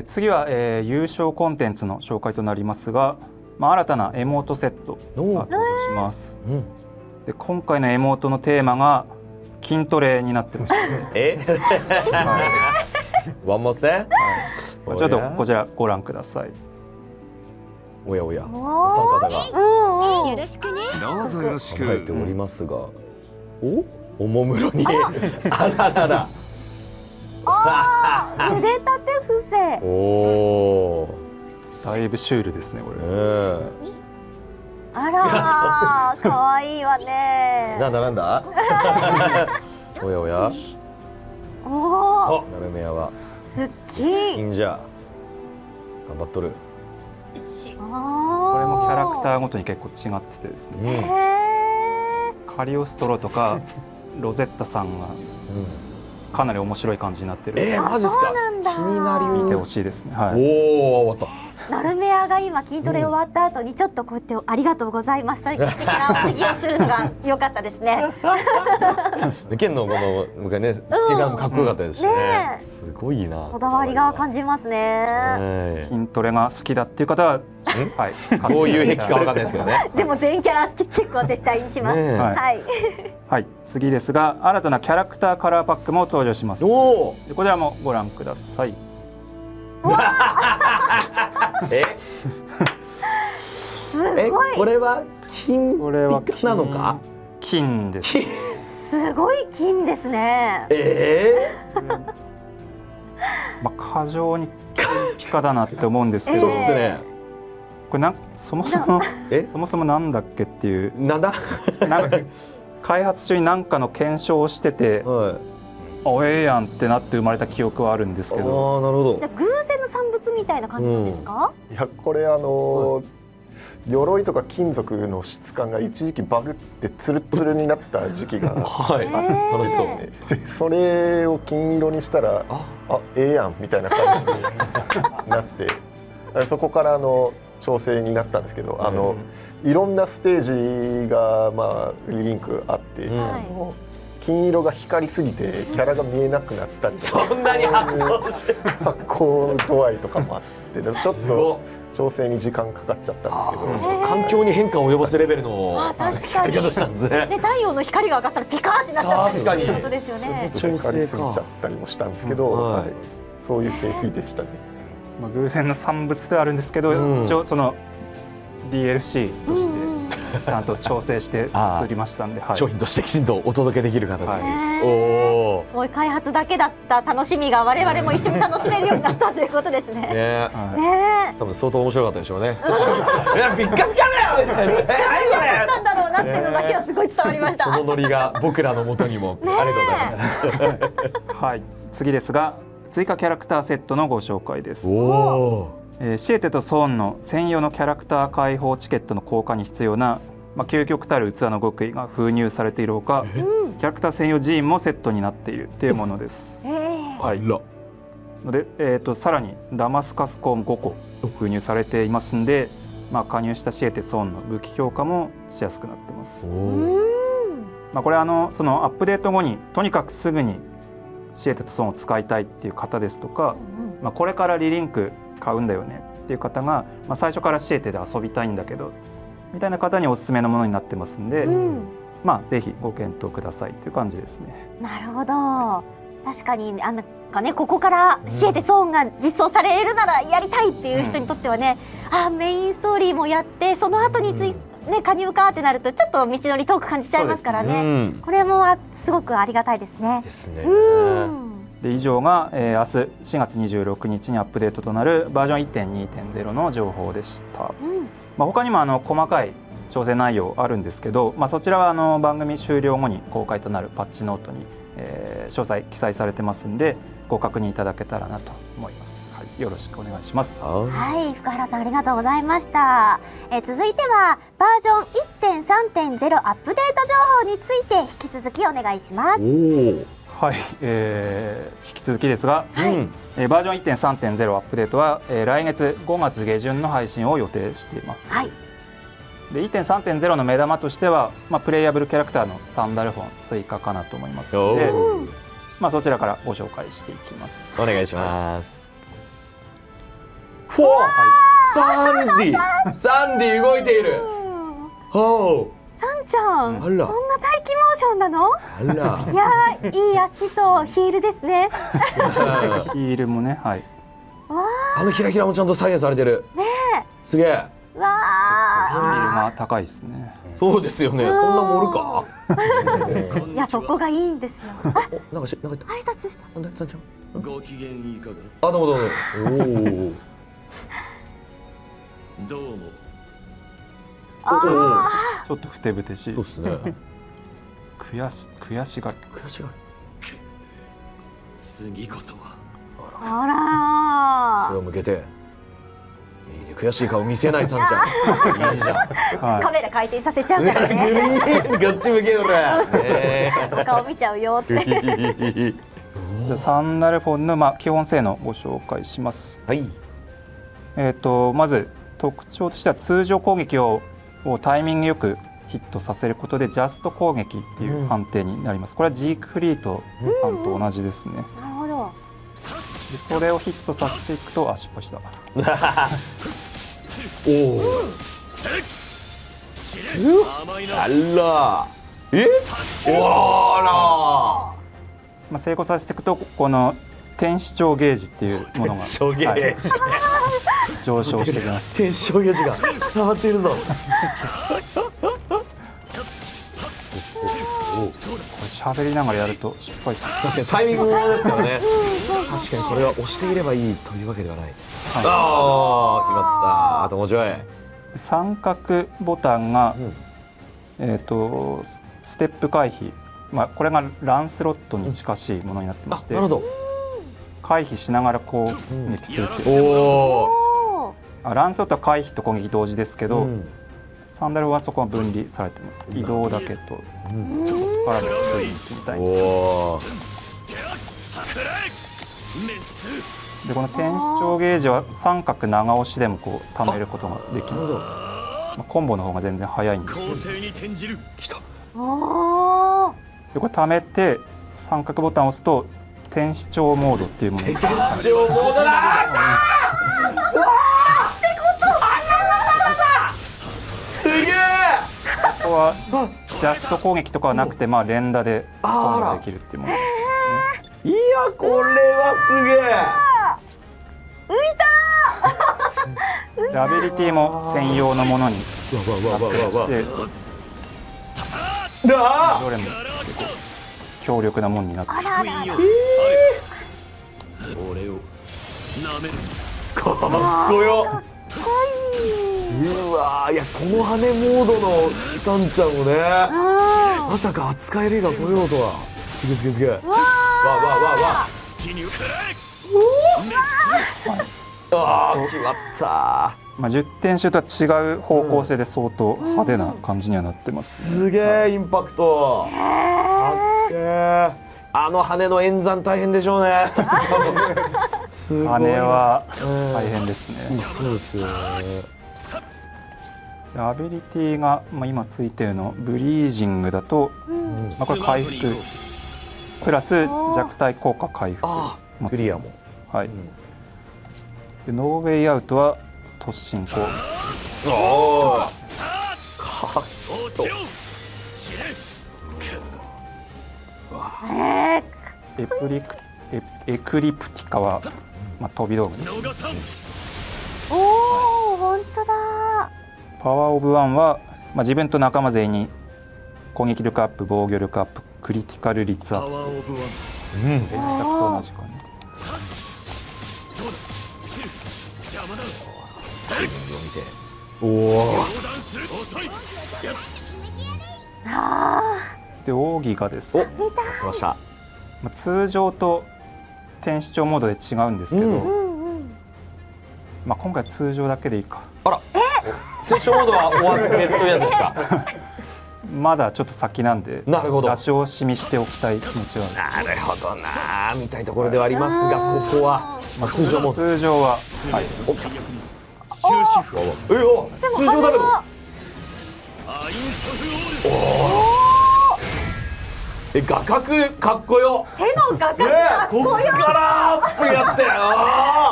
次は、優勝コンテンツの紹介となりますが、新たなエモートセットが登場します。で今回のエモートのテーマが筋トレになってましてワンモセちょっとこちらご覧ください。おやおや、お三方がよろしくね。どうぞよろし考えてく。おりますが、おもむろにあららら、腕立て伏せ。おお、だいぶシュールですねこれ。あらー、可愛いわね。なんだおやおや、おお、なめめやは腹筋。いいんじゃ、頑張っとる。これもキャラクターごとに結構違っててですね、カリオストロとかロゼッタさんがかなり面白い感じになってる。マジっすか。なんだ。気になり見てほしいですね。はい。おお、終わっナルメアが今筋トレ終わった後にちょっとこうやってありがとうございました的なお辞儀をするのが良かったですね。た。剣のこの昔ね、スケガンもかっこよかったですしね。すごいな。こだわりが感じますね。筋トレが好きだっていう方は、はい、どういう癖かわかんないですけどね。でも全キャラチェックは絶対にします。ねえはい。はい、次ですが新たなキャラクターカラーパックも登場します。おお。でこちらもご覧ください。すごい。これは金これはピカなのか。金です。すごい金ですね。過剰にピカだなって思うんですけど、そうっすね。これそもそもなんだっけっていう、なんだ。なんか開発中に何かの検証をしてて、ええやんってなって生まれた記憶はあるんですけど。ああ、なるほど。じゃあ偶然の産物みたいな感じなんですか？いやこれ鎧とか金属の質感が一時期バグってツルツルになった時期がはい。楽しそう。でそれを金色にしたらええやんみたいな感じになってそこから調整になったんですけどいろんなステージがリリンクあって、金色が光りすぎてキャラが見えなくなったりとか、そんなに発光度合いとかもあってちょっと調整に時間かかっちゃったんですけど、環境に変化を及ぼすレベルの確かに。やり方したんですね。で太陽の光が上がったらピカーってなっちゃったり確かにってことですよね。光りすぎちゃったりもしたんですけど、そういう経緯でしたね。偶然の産物ではあるんですけど、一応その DLC としてちゃんと調整して作りましたんで、商品としてきちんとお届けできる形に。おお。そういう開発だけだった楽しみが我々も一緒に楽しめるようになったということですね。ね。ね多分相当面白かったでしょうね。いや、ピッカピカだよみたいな。なんだろうなっていうのだけはすごい伝わりました。そのノリが僕らの元にも。ありがとうございます。はい、次ですが追加キャラクターセットのご紹介です。おお。シエテとソーンの専用のキャラクター開放チケットの交換に必要な、究極たる器の極意が封入されているほか、キャラクター専用寺院もセットになっているというものです。はい、ので、さらにダマスカスコーン5個封入されていますので、加入したシエテソーンの武器強化もしやすくなってます。これそのアップデート後にとにかくすぐにシエテとソーンを使いたいっていう方ですとか、これからリリンク買うんだよねっていう方が、最初からシエテで遊びたいんだけどみたいな方におすすめのものになってますんで、ぜひご検討くださいという感じですね。なるほど。確かにここからシエテソーンが実装されるならやりたいっていう人にとってはね、メインストーリーもやってその後に加入かってなるとちょっと道のり遠く感じちゃいますからね。これもすごくありがたいですね。ですね。で以上が、明日4月26日にアップデートとなるバージョン 1.2.0 の情報でした。他にも細かい調整内容あるんですけど、そちらは番組終了後に公開となるパッチノートに、詳細記載されてますんでご確認いただけたらなと思います。よろしくお願いします。はい、福原さんありがとうございました。続いてはバージョン 1.3.0 アップデート情報について引き続きお願いします。はい、引き続きですが、バージョン 1.3.0 アップデートは、来月5月下旬の配信を予定しています。で 1.3.0 の目玉としては、プレイヤブルキャラクターのサンダルフォン追加かなと思いますので、そちらからご紹介していきます。お願いします。フォー、サンディ動いている。ほサンちゃん、あらそんな待機モーションなの？う、あら。いやー、いい足とヒールですね。ヒールもね、はい。あのキラキラもちゃんと再現されてる。ねえ。すげえ。わビルが高いですね。そうですよね。そんなもんおるか。ー、いやそこがいいんですよ。あ、なんか言った。挨拶した。なんだ、さんちゃん。ご機嫌いかが？あ、どうもどうも。どうも。ちょっとふてぶてしいそう。ですね。悔しがる。悔しがる。次こそは。あ背を向けて。いいね、悔しい顔見せないさんちゃん。いいじゃん。らー、カメラ回転させちゃうからね。ガッチ向けよれ。お顔見ちゃうよって。じゃあサンダルフォンの基本性能をご紹介します。はい。まず特徴としては通常攻撃をタイミングよくヒットさせることでジャスト攻撃っていう判定になります。これはジークフリートさんと同じですね。なるほど。でそれをヒットさせていくと、失敗した。おお。あら。え？わ成功させていくと、この天使長ゲージっていうものが、上下。はい上昇してきます。天使ゲージが溜まっているぞ。喋りながらやると失敗する。確かにタイミングですからね。確かにこれは押していればいいというわけではない。ああ、決まった。あともうちょい。三角ボタンが、ステップ回避、これがランスロットに近しいものになってまして、なるほど。回避しながら攻撃するっていう。おお。ランスロットは回避と攻撃同時ですけど、サンダルはそこは分離されてます。移動だけと、ここからの攻撃みたいな。おお。でこの天使長ゲージは三角長押しでもこう貯めることができます。コンボの方が全然早いんですけど、来た。おお。でこれ貯めて三角ボタンを押すと天使長モードっていうものに天使長モードだ。すげえ。ここはジャスト攻撃とかはなくて、連打で攻撃できるっていうものですね。いや、これはすげえ。でアビリティも専用のものになってまして、どれも結構強力なものになってます。俺を舐める。かっこよ。うわー、いや、この羽モードのサンちゃんをね、まさか扱えるが来ようとは。すげえすげえすげえ。わあ、決まった。10点集とは違う方向性で相当派手な感じにはなってます、ね。すげえインパクト。かっけえ。あの羽の演算大変でしょうね。すごい。羽は大変ですね。そうですよね。アビリティが、今ついてるのブリージングだと、これ回復プラス弱体効果回復もついてます。はい。でノーウェイアウトは突進攻。おお。かっこいい。エクリプティカは、飛び道具です。おお、本当だ。パワーオブワンは、自分と仲間全員に攻撃力アップ、防御力アップ、クリティカル率アップ。連着と同じかね。おお。で奥義がですね、来ました。通常と天使長モードで違うんですけど、今回通常だけでいいか。あら。天使モードはお預けというやつですか。まだちょっと先なんで、なるほど。出し惜しみしておきたい気持ちはなるほどな、みたいなところではありますが、ここは、通常モード。通常は、はい。通常だけど。画角かっこよ。手の画角かっこよ。こっからアップやって。か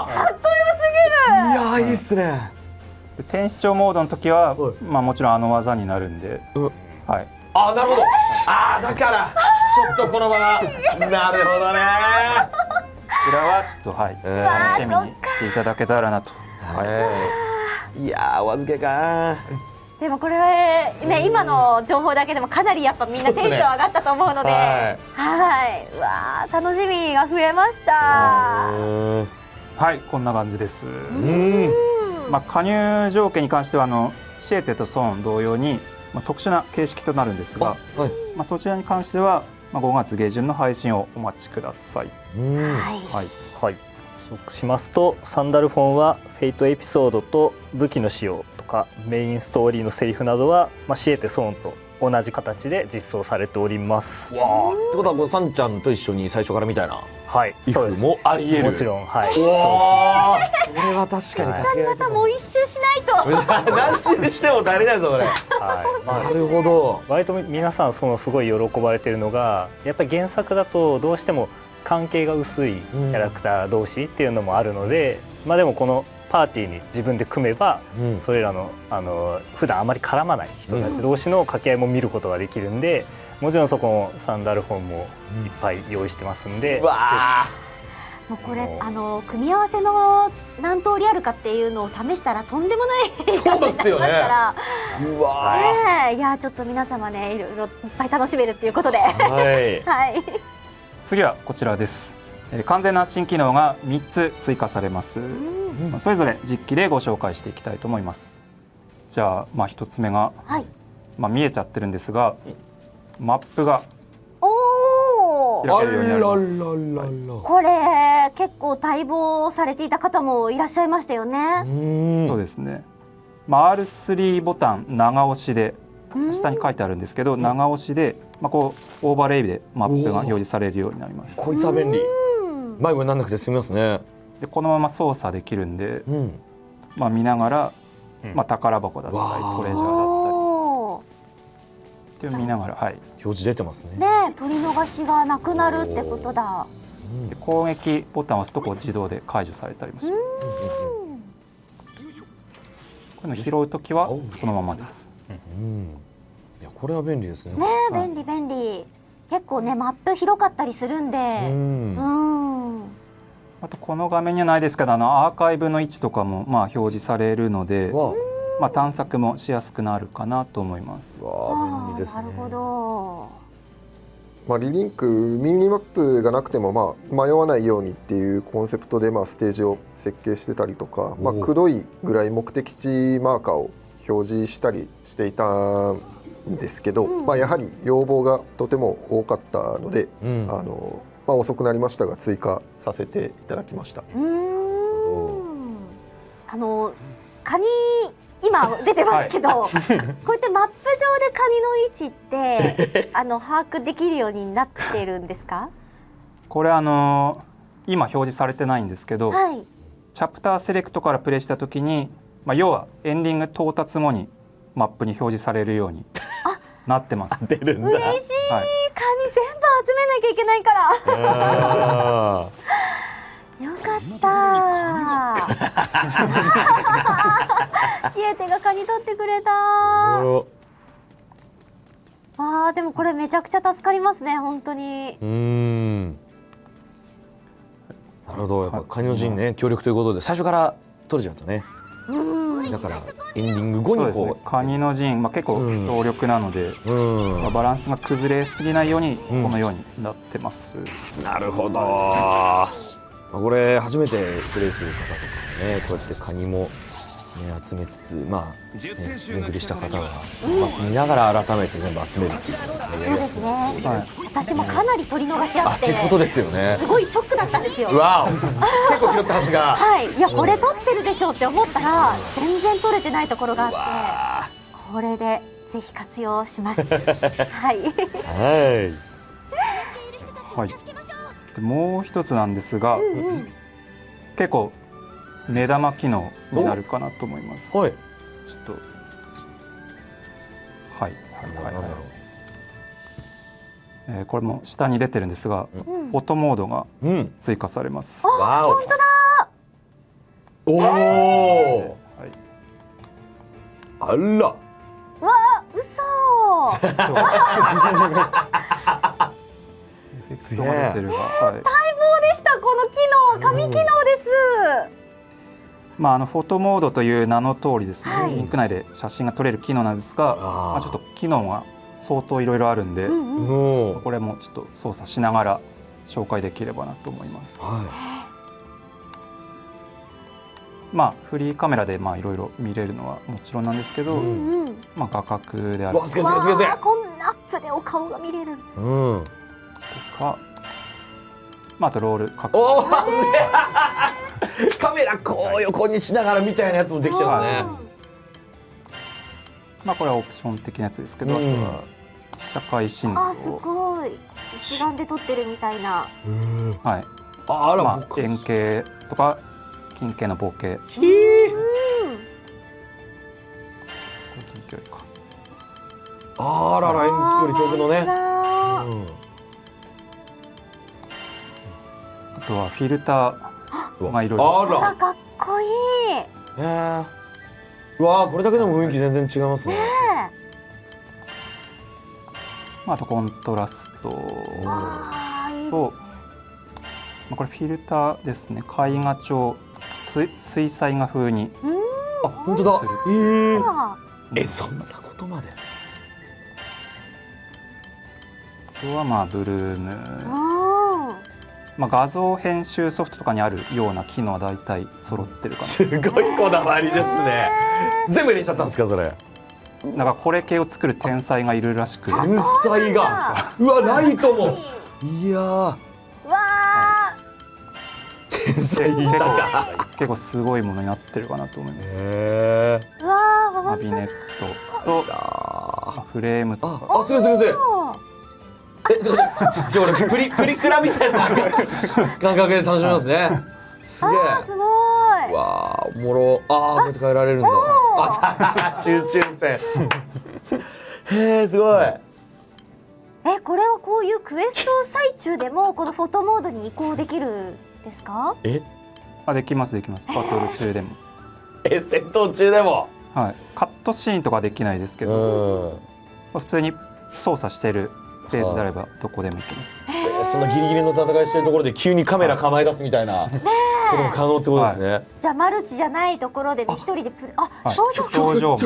っこよすぎる。いやすね。で天使長モードの時は、はいまあもちろんあの技になるんで、はい。あ、なるほど。あー、だからちょっとこのままなるほどね。こちらはちょっとはい、楽しみにしていただけたらなと。いやー、お預けか。でもこれはね、今の情報だけでもかなりやっぱみんなテンション上がったと思うので、はい、うわー、楽しみが増えました。はい、こんな感じです。まあ加入条件に関してはシエテとソーン同様に、まあ、特殊な形式となるんですが、まあそちらに関しては、まあ、5月下旬の配信をお待ちください。はい。はい、そうしますとサンダルフォンはフェイトエピソードと武器の使用とかメインストーリーのセリフなどは、まあ、シエテソーンと同じ形で実装されております。わー、ってことはこうサンちゃんと一緒に最初からみたいなはい、イフもありえる。もちろん、はい。わー、これは確かにさん方もう一周しないと。何周しても足りないぞこれ。なるほど。割と皆さんすごい喜ばれているのが、やっぱり原作だとどうしても関係が薄いキャラクター同士っていうのもあるので、まあでもこのパーティーに自分で組めば、それらの普段あまり絡まない人たち同士の掛け合いも見ることができるんで、もちろんそこのサンダルフォンもいっぱい用意してますんで、もうこれ組み合わせの何通りあるかっていうのを試したらとんでもない数になりますから、うわいやちょっと皆様ね、いろいろいっぱい楽しめるっていうことで、はい、次はこちらです。完全な新機能が3つ追加されます。それぞれ実機でご紹介していきたいと思います。じゃあ、まあ1つ目が、まあ見えちゃってるんですが、マップが開けるようになります。これ結構待望されていた方もいらっしゃいましたよね。そうですね。まあ R3 ボタン長押しで、下に書いてあるんですけど、長押しで、まあこうオーバーレイでマップが表示されるようになります。こいつは便利。迷子にならなくて済みますね。でこのまま操作できるんで、まあ見ながら、まあ宝箱だったりトレジャーだったりって見ながら、はい、表示出てますね。ね、取り逃しがなくなるってことだ。で攻撃ボタンを押すとこう自動で解除されたりもします。これの拾うときはそのままです。いやこれは便利ですね。ね、便利便利。結構ねマップ広かったりするんで。あとこの画面にはないですけど、アーカイブの位置とかもまあ表示されるので、まあ探索もしやすくなるかなと思います。便利ですね。なるほど。まあリリンクミニマップがなくてもまあ迷わないようにっていうコンセプトでまあステージを設計してたりとか、まあ黒いぐらい目的地マーカーを表示したりしていたんですけど、まあやはり要望がとても多かったので、まあ遅くなりましたが追加させていただきました。カニ今出てますけど、こうやってマップ上でカニの位置って把握できるようになってるんですか？これ今表示されてないんですけど、チャプターセレクトからプレイしたときに、まあ要はエンディング到達後にマップに表示されるようになってます。出るんだ。嬉しい、カニ全部集めなきゃいけないから。よかった。シエテがカニ取ってくれた。でもこれめちゃくちゃ助かりますね、本当に。なるほど、やっぱカニの陣ね、協力ということで最初から取れちゃうとね。だからエンディング後にこうカニの陣、まあ結構強力なので、まあバランスが崩れすぎないようにこのようになってます。なるほど。これ初めてプレイする方とかね、こうやってカニも、ね、集めつつ、まあ、ね、全クリした方が、見ながら改めて全部集めるっていうのがね、そうですね。私もかなり取り逃しあって、ってことですよね。すごいショックだったんですよ。わお、結構拾ったはずが。はい、いやこれ取ってるでしょうって思ったら全然取れてないところがあって、これでぜひ活用します。はい。はい。でもう一つなんですが、結構目玉機能になるかなと思います。ちょっとこれも下に出てるんですが、フォトモードが追加されます。本当だ。おお。あら。わあ、嘘。すげえエフェクトが出てるが、はい、でしたこの機能、紙機能です。まあフォトモードという名の通りですね、はいリンク内で写真が撮れる機能なんですが、まあちょっと機能が相当いろいろあるんで、もこれもちょっと操作しながら紹介できればなと思います。う。はまあフリーカメラでまあいろいろ見れるのはもちろんなんですけど、まあ画角であい。るわ、すげえすげえすげえすげえわあ、。こんなアップでお顔が見れる。うん。とか、まああとロール角おお、すげえ。カメラこう横にしながらみたいなやつもできちゃうんですね。まあこれはオプション的なやつですけど、うんあとは被写界深度あ、すを、ごい。一眼で撮ってるみたいな。はい、あら、まあ僕円形とか近景のボケ、ひー。近景か。あらら、遠距離遠くのね。ね。うん。あとはフィルターがいろいろ、ああら、ら。かっこいい。うわー、これだけでも雰囲気全然違いますね。まああとコントラストわあ、いいです。と、まあこれフィルターですね。絵画調水彩画風にあ、本当だする。あそんなことまで。あとはまあブルーム、あまあ画像編集ソフトとかにあるような機能は大体揃ってるかすごいこだわりですね。全部入れちゃったんですか、それ。な。なんかこれ系を作る天才がいるらしく、天才が。うわ、ライトも。いやー、わあ、天才いたか。結構すごいものになってるかなと思います。へえ。うわあ、まあ本当だ。ビネットとあフレームとあ、か、あ、すごいすごいすごい。じゃあ俺プリクラみたいな感覚で楽しめますね。すげえ。あ、すごい。わあ、おもろ。ああ、こうやって変えられるんだ。あ、集中線。へえ、すごい。これはこういうクエスト最中でもこのフォトモードに移行できるんですか？あ、できますできます。バトル中でも、戦闘中でも。はい、カットシーンとかはできないですけうど、ん。まあ普通に操作してるフェーズであればどこでもいけます。そんなギリギリの戦いしてるところで急にカメラ構え出すみたいなことも可能ってことですね。じゃあマルチじゃないところでね、一人ではい表情表情も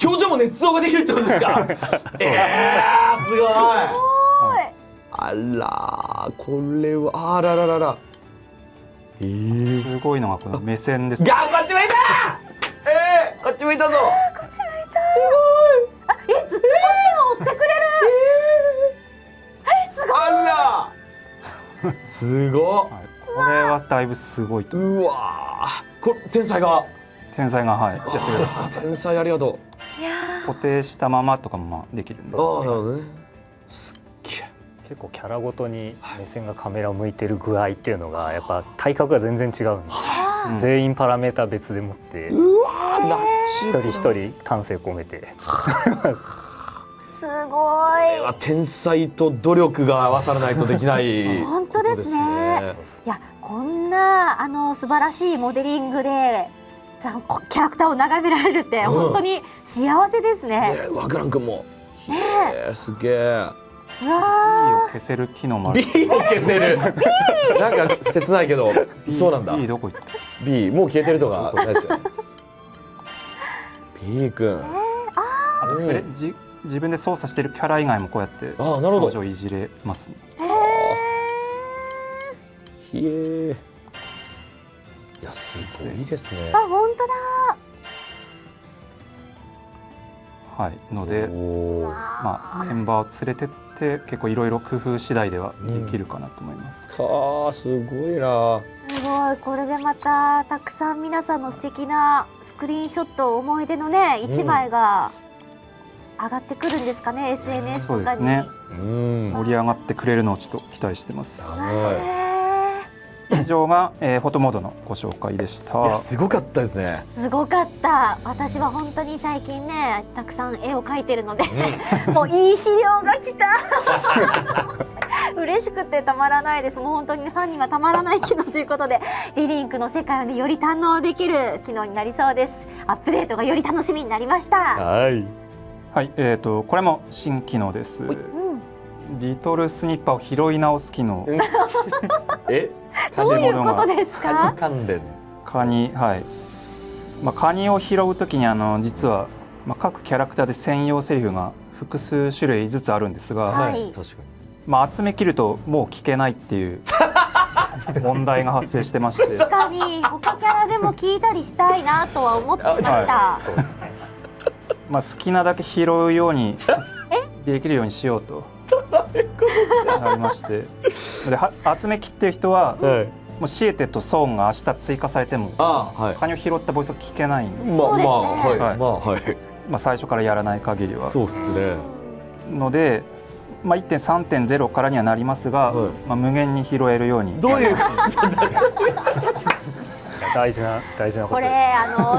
表情も捏造ができるってことですか？すごい。あら、これはあらららら。すごいのがこの目線です。こっち向いた。こっち向いたぞ。こっち向いた。ずっとこっちが追ってくれる。すごい。あら。すごはい、これはだいぶすごいと。うわー、これ天才が。天才がはいやってくれました。天才ありがとう。いや固定したままとかもまあできるんで。ああ、なるほどね。すっげえ。結構キャラごとに目線がカメラを向いてる具合っていうのがやっぱ体格が全然違うんで、うん全員パラメータ別でもってうわー、ナチ一人一人感性込めてすごい。天才と努力が合わさらないとできない本当ですね。いや、こんな素晴らしいモデリングでキャラクターを眺められるって本当に幸せですね。ね、ワクラン君も。すげえ。う B わを消せる機能もある。 B を消せる。なんか切ないけど、そうなんだ。 B どこ行った？ B もう消えてるとかないですよね。B 君。あとフレ自分で操作してるキャラ以外もこうやってああ、なるほど。表情いじれますね。ひえ。いや、すごいですねあ、。本当だ。はい、ので、おーまあメンバーを連れてって結構いろいろ工夫次第ではできるかなと思います。かあ、すごいな。すごい。これでまたたくさん皆さんの素敵なスクリーンショット、思い出のね一枚が上がってくるんですかね、SNS とかに。そうですね。うん。盛り上がってくれるのをちょっと期待してます。は以上が、フォトモードのご紹介でしいやた。すごかったですね。すごかった。私は本当に最近ねたくさん絵を描いてるので、もういい資料が来た嬉しくてたまらないです。もう本当にファンにはたまらない機能ということでリリンクの世界をねより堪能できる機能になりそうです。アップデートがより楽しみになりました。はい。はい、これも新機能です。リトルスニッパーを拾い直す機能。え？どういうことですか？関連。カニ、はい。カニを拾うときに実は、各キャラクターで専用セリフが複数種類ずつあるんですが、はい確か集め切るともう聞けないっていう問題が発生してまして。確かに他キャラでも聞いたりしたいなとは思っていました。好きなだけ拾うようにできるようにしようとなりまして、で集め切ってる人は、はい。もうシエテとソーンが明日追加されてもはい。カニを拾ったボイスが聞けないんです。そうですねはい。はいはい。最初からやらない限りは。そうっすね。ので、1.3.0 からにはなりますが、はい無限に拾えるように。どういう？大事なことこれ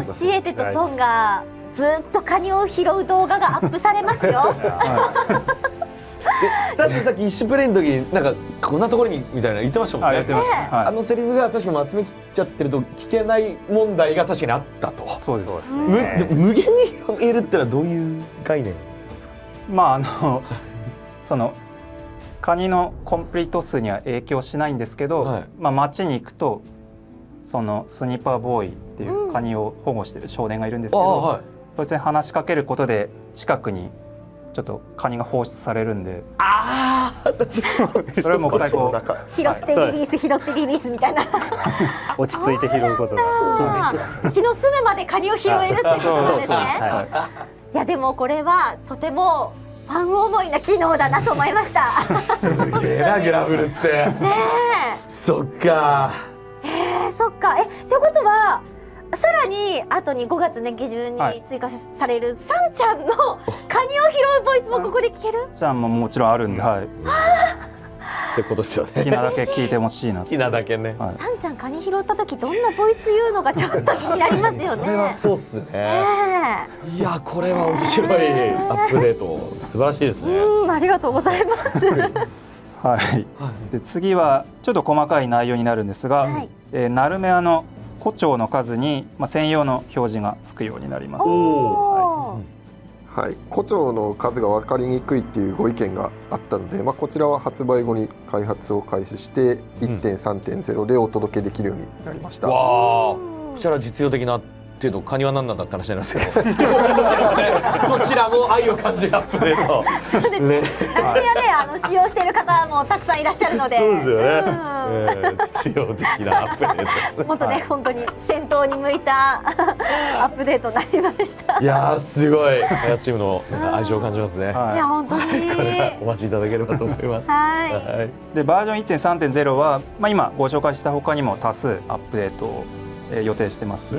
シエテとソンがずっとカニを拾う動画がアップされますよ。確かにさっき一種プレイの時になんかこんなところにみたいな言ってましたもんね。言ってました。はいあのセリフが確かに集め切っちゃってると聞けない問題が確かにあったと。そうです。でも無限に広げるってのはどういう概念ですか？そのカニのコンプリート数には影響しないんですけど、はい街に行くとそのスニッパーボーイっていうカニを保護している少年がいるんですけど、はい。そいつに話しかけることで近くにちょっとカニが放出されるんで、それをもう一回こう拾ってリリース拾ってリリースみたいな。落ち着いて拾うことが日の住むまでカニを拾えるってことなんですね。はいやでもこれはとてもファン思いな機能だなと思いました。すげえなグラブルって。ねそっか。そっかってことはさらに後に5月ね下旬に追加されるサンちゃんのカニを拾うボイスもここで聞ける？じゃあもちろんあるんで、はい、ってことですよね。好きなだけ聞いてほしいなと。好きなだけね。はい、サンちゃんカニ拾った時どんなボイス言うのがちょっと気になりますよね。それはそうっすね。ねいやこれは面白いアップデート素晴らしいですね。ありがとうございます。はいで次はちょっと細かい内容になるんですが、はいナルメアの胡蝶の数に、専用の表示がつくようになります。おーはい、胡蝶の数が分かりにくいっていうご意見があったので、こちらは発売後に開発を開始して1.3.0 でお届けできるようになりました。わあ、こちらは実用的なっていうとカニは何なんだって話になりますけどどちらも愛を感じるアップデート。そうですね。ナルメアね使用している方もたくさんいらっしゃるので。そうですよね。実用的なアップデートです。もっとね、本当に戦闘に向いたアップデートになりました。いやーすごいハヤチームのなんか愛情を感じますね。はいや本当に。お待ちいただければと思います。はい。はい。でバージョン 1.3.0 は、今ご紹介した他にも多数アップデートを、予定してます。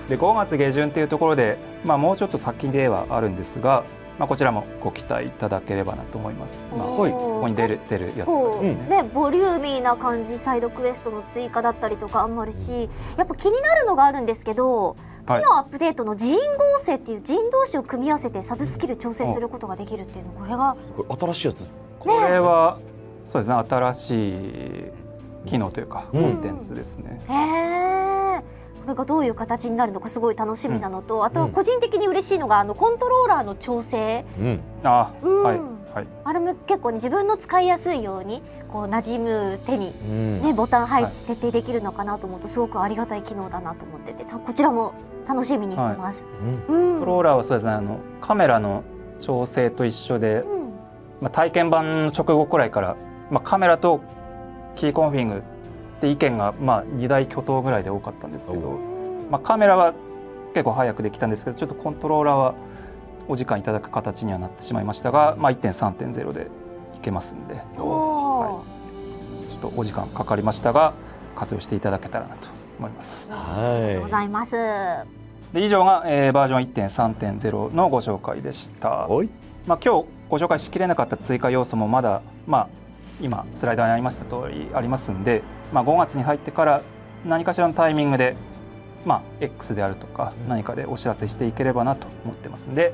で5月下旬というところで、もうちょっと先ではあるんですが、こちらもご期待いただければなと思います。はいここに出るやつがこうですね。ね、ボリューミーな感じ、サイドクエストの追加だったりとかもあるし、やっぱ気になるのがあるんですけど、はい機能アップデートの人合成っていう人同士を組み合わせてサブスキル調整することができるっていうの、これがこれ新しいやつ。これはそうですね、新しい機能というかコンテンツですね。これがどういう形になるのかすごい楽しみなのと、あと個人的に嬉しいのがコントローラーの調整、はいはい。あれも結構、自分の使いやすいようにこう馴染む手に、ボタン配置設定できるのかなと思うとすごくありがたい機能だなと思ってて、こちらも楽しみにしてます。コントローラーはそうですね、カメラの調整と一緒で、体験版の直後くらいから、カメラとキーコンフィグって意見が2大巨頭ぐらいで多かったんですけど、カメラは結構早くできたんですけど、ちょっとコントローラーはお時間いただく形にはなってしまいましたが、1.3.0 でいけますんで、ちょっとお時間かかりましたが活用していただけたらなと思います。ありがとうございます。で以上が、バージョン 1.3.0 のご紹介でした。今日ご紹介しきれなかった追加要素もまだ今スライダーにありました通りありますんで、5月に入ってから何かしらのタイミングで、X であるとか何かでお知らせしていければなと思ってますんで、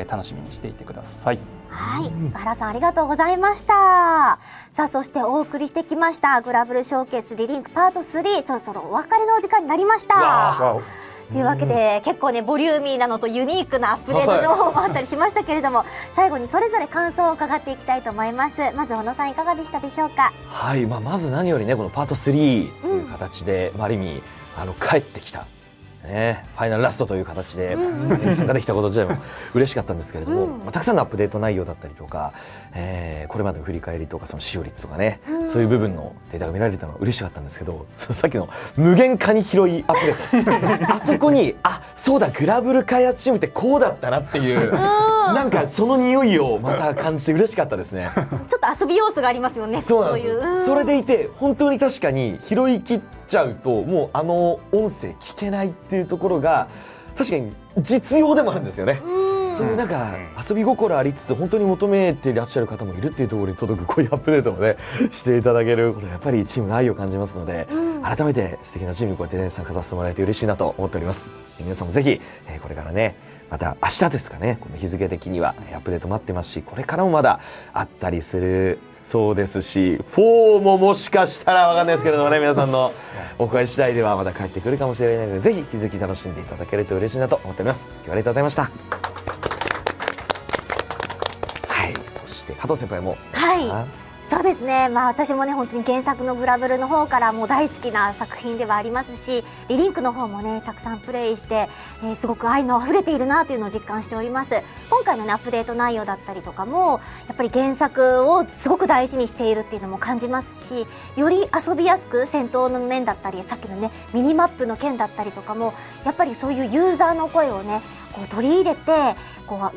楽しみにしていてください。はい、福原さんありがとうございました。さあそしてお送りしてきましたグラブルショーケースリリンクパート3、そろそろお別れのお時間になりました。というわけで結構ねボリューミーなのとユニークなアップデート情報もあったりしましたけれども、最後にそれぞれ感想を伺っていきたいと思います。まず小野さんいかがでしたでしょうか。はい、まず何よりねこのパート3という形で、ある意味帰ってきた、ね、ファイナルラストという形で参加できたこと自体も嬉しかったんですけれども、たくさんのアップデート内容だったりとか、これまでの振り返りとかその使用率とかね、そういう部分のデータが見られたのは嬉しかったんですけど、さっきの無限カニ拾いアップデートあそこにそうだグラブル開発チームってこうだったなっていうなんかその匂いをまた感じて嬉しかったですね。ちょっと遊び要素がありますよね。そうなんですよ。それでいて本当に確かに拾い切っちゃうともう音声聞けないっていうところが確かに実用でもあるんですよね。そういうなんか遊び心ありつつ本当に求めていらっしゃる方もいるっていうところに届くこういうアップデートもねしていただけることはやっぱりチームの愛を感じますので、改めて素敵なチームにこうやってね参加させてもらえて嬉しいなと思っております。皆さんもぜひこれからねまた明日ですかね、この日付的にはアップデート待ってますし、これからもまだあったりするそうですし、4ももしかしたら分かんないですけれどもね、皆さんのお声次第ではまだ帰ってくるかもしれないので、ぜひ引き続き楽しんでいただけると嬉しいなと思っております。今日はありがとうございました。はい、そして加藤先輩も。はい。そうですね、私もね本当に原作のグラブルの方からもう大好きな作品ではありますし、リリンクの方もねたくさんプレイして、すごく愛の溢れているなというのを実感しております。今回のねアップデート内容だったりとかもやっぱり原作をすごく大事にしているっていうのも感じますし、より遊びやすく戦闘の面だったりさっきのねミニマップの件だったりとかもやっぱりそういうユーザーの声をねこう取り入れて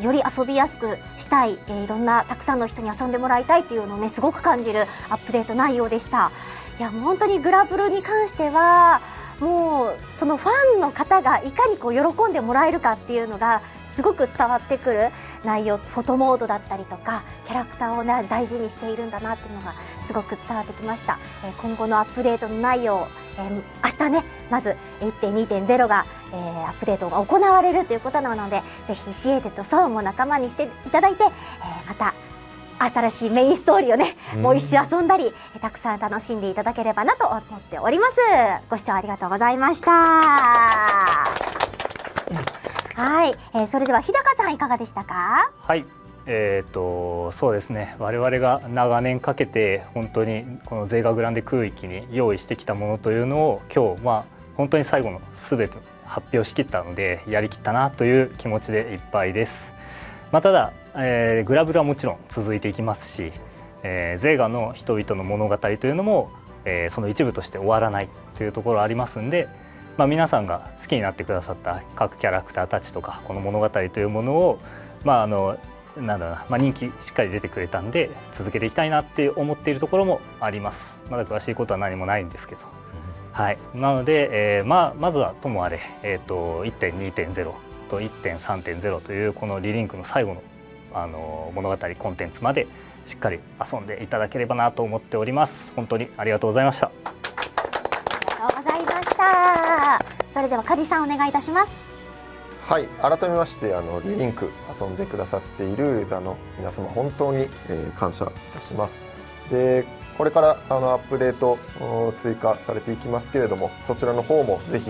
より遊びやすくしたい、いろんなたくさんの人に遊んでもらいたいっていうのをねすごく感じるアップデート内容でした。いやもう本当にグラブルに関してはもうそのファンの方がいかにこう喜んでもらえるかっていうのがすごく伝わってくる内容、フォトモードだったりとかキャラクターを、ね、大事にしているんだなっていうのがすごく伝わってきました。今後のアップデートの内容、明日ねまず 1.2.0 が、アップデートが行われるということなので、ぜひシエテとソウも仲間にしていただいて、また新しいメインストーリーをね、もう一周遊んだりたくさん楽しんでいただければなと思っております。ご視聴ありがとうございました。はい、それでは日高さんいかがでしたか。はい、そうですね、我々が長年かけて本当にこのゼーガグランデ空域に用意してきたものというのを今日本当に最後の全て発表しきったのでやりきったなという気持ちでいっぱいです。ただ、グラブルはもちろん続いていきますし、ゼーガの人々の物語というのも、その一部として終わらないというところありますんで、皆さんが好きになってくださった各キャラクターたちとかこの物語というものを、なんだろうな、人気しっかり出てくれたんで続けていきたいなって思っているところもあります。まだ詳しいことは何もないんですけど、はい、なので、まずはともあれ、1.2.0 と 1.3.0 というこのリリンクの最後の、物語コンテンツまでしっかり遊んでいただければなと思っております。本当にありがとうございました。ありがとうございました。それでは梶さんお願いいたします。はい、改めましてリリンク遊んでくださっているユーザーの皆様本当に、感謝いたします。でこれからアップデート追加されていきますけれども、そちらの方もぜひ、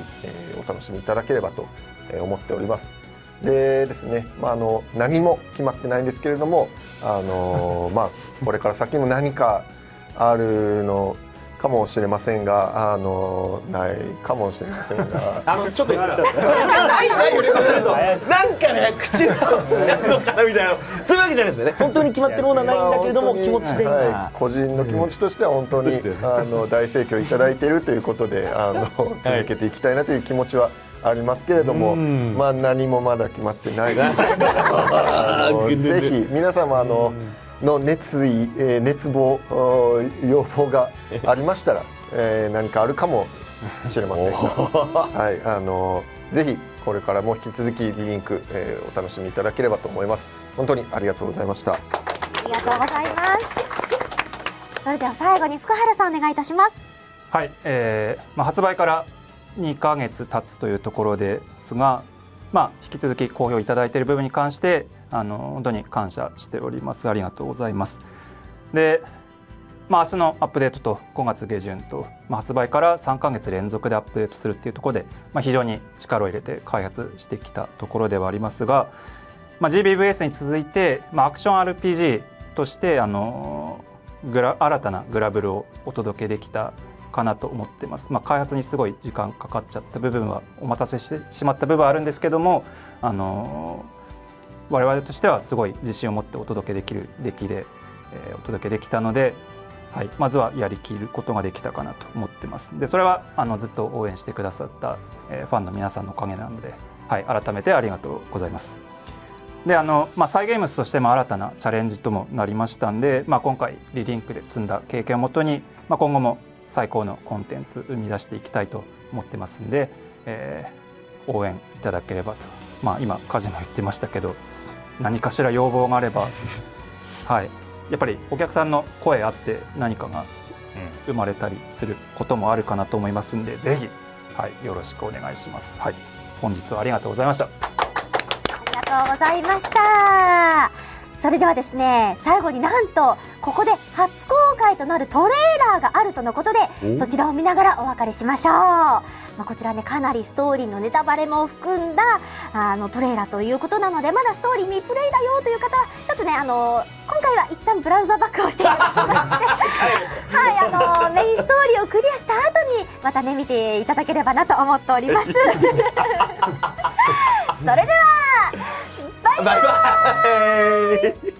お楽しみいただければと思っております。でですね、何も決まってないんですけれども、これから先も何かあるのかもしれませんが、ないかもしれませんがちょっといいですかないなんかね口がつくのかなみたいな、そういうわけじゃないですよね。本当に決まってるものはないんだけれども、気持ちで今、個人の気持ちとしては本当に、大盛況いただいているということで続けていきたいなという気持ちはありますけれども、何もまだ決まってないぜひ皆様の熱意、熱望、要望がありましたら、何かあるかもしれませんが、はい、ぜひこれからも引き続きリリンク、お楽しみいただければと思います。本当にありがとうございました。ありがとうございます。それでは最後に福原さんお願いいたします。はい、発売から2ヶ月経つというところですが、引き続き好評いただいている部分に関して本当に感謝しております。ありがとうございます。で、明日のアップデートと5月下旬と、発売から3ヶ月連続でアップデートするっていうところで、非常に力を入れて開発してきたところではありますが、GBVS に続いて、アクション RPG として新たなグラブルをお届けできたかなと思ってます。開発にすごい時間かかっちゃった部分はお待たせしてしまった部分はあるんですけども、我々としてはすごい自信を持ってお届けできる出来で、お届けできたので、まずはやりきることができたかなと思ってます。でそれはずっと応援してくださった、ファンの皆さんのおかげなので、改めてありがとうございます。でサイゲームスとしても新たなチャレンジともなりましたんで、今回リリンクで積んだ経験をもとに、今後も最高のコンテンツ生み出していきたいと思ってますんで、応援いただければと、今カジも言ってましたけど、何かしら要望があればやっぱりお客さんの声あって何かが生まれたりすることもあるかなと思いますんで、ぜひ、よろしくお願いします。本日はありがとうございました。ありがとうございました。それではですね、最後になんとここで初公開となるトレーラーがあるとのことで、そちらを見ながらお別れしましょう。こちらね、かなりストーリーのネタバレも含んだトレーラーということなので、まだストーリー未プレイだよという方はちょっとね、今回は一旦ブラウザバックをしていただきましてメインストーリーをクリアした後にまたね見ていただければなと思っておりますそれではバイバイ。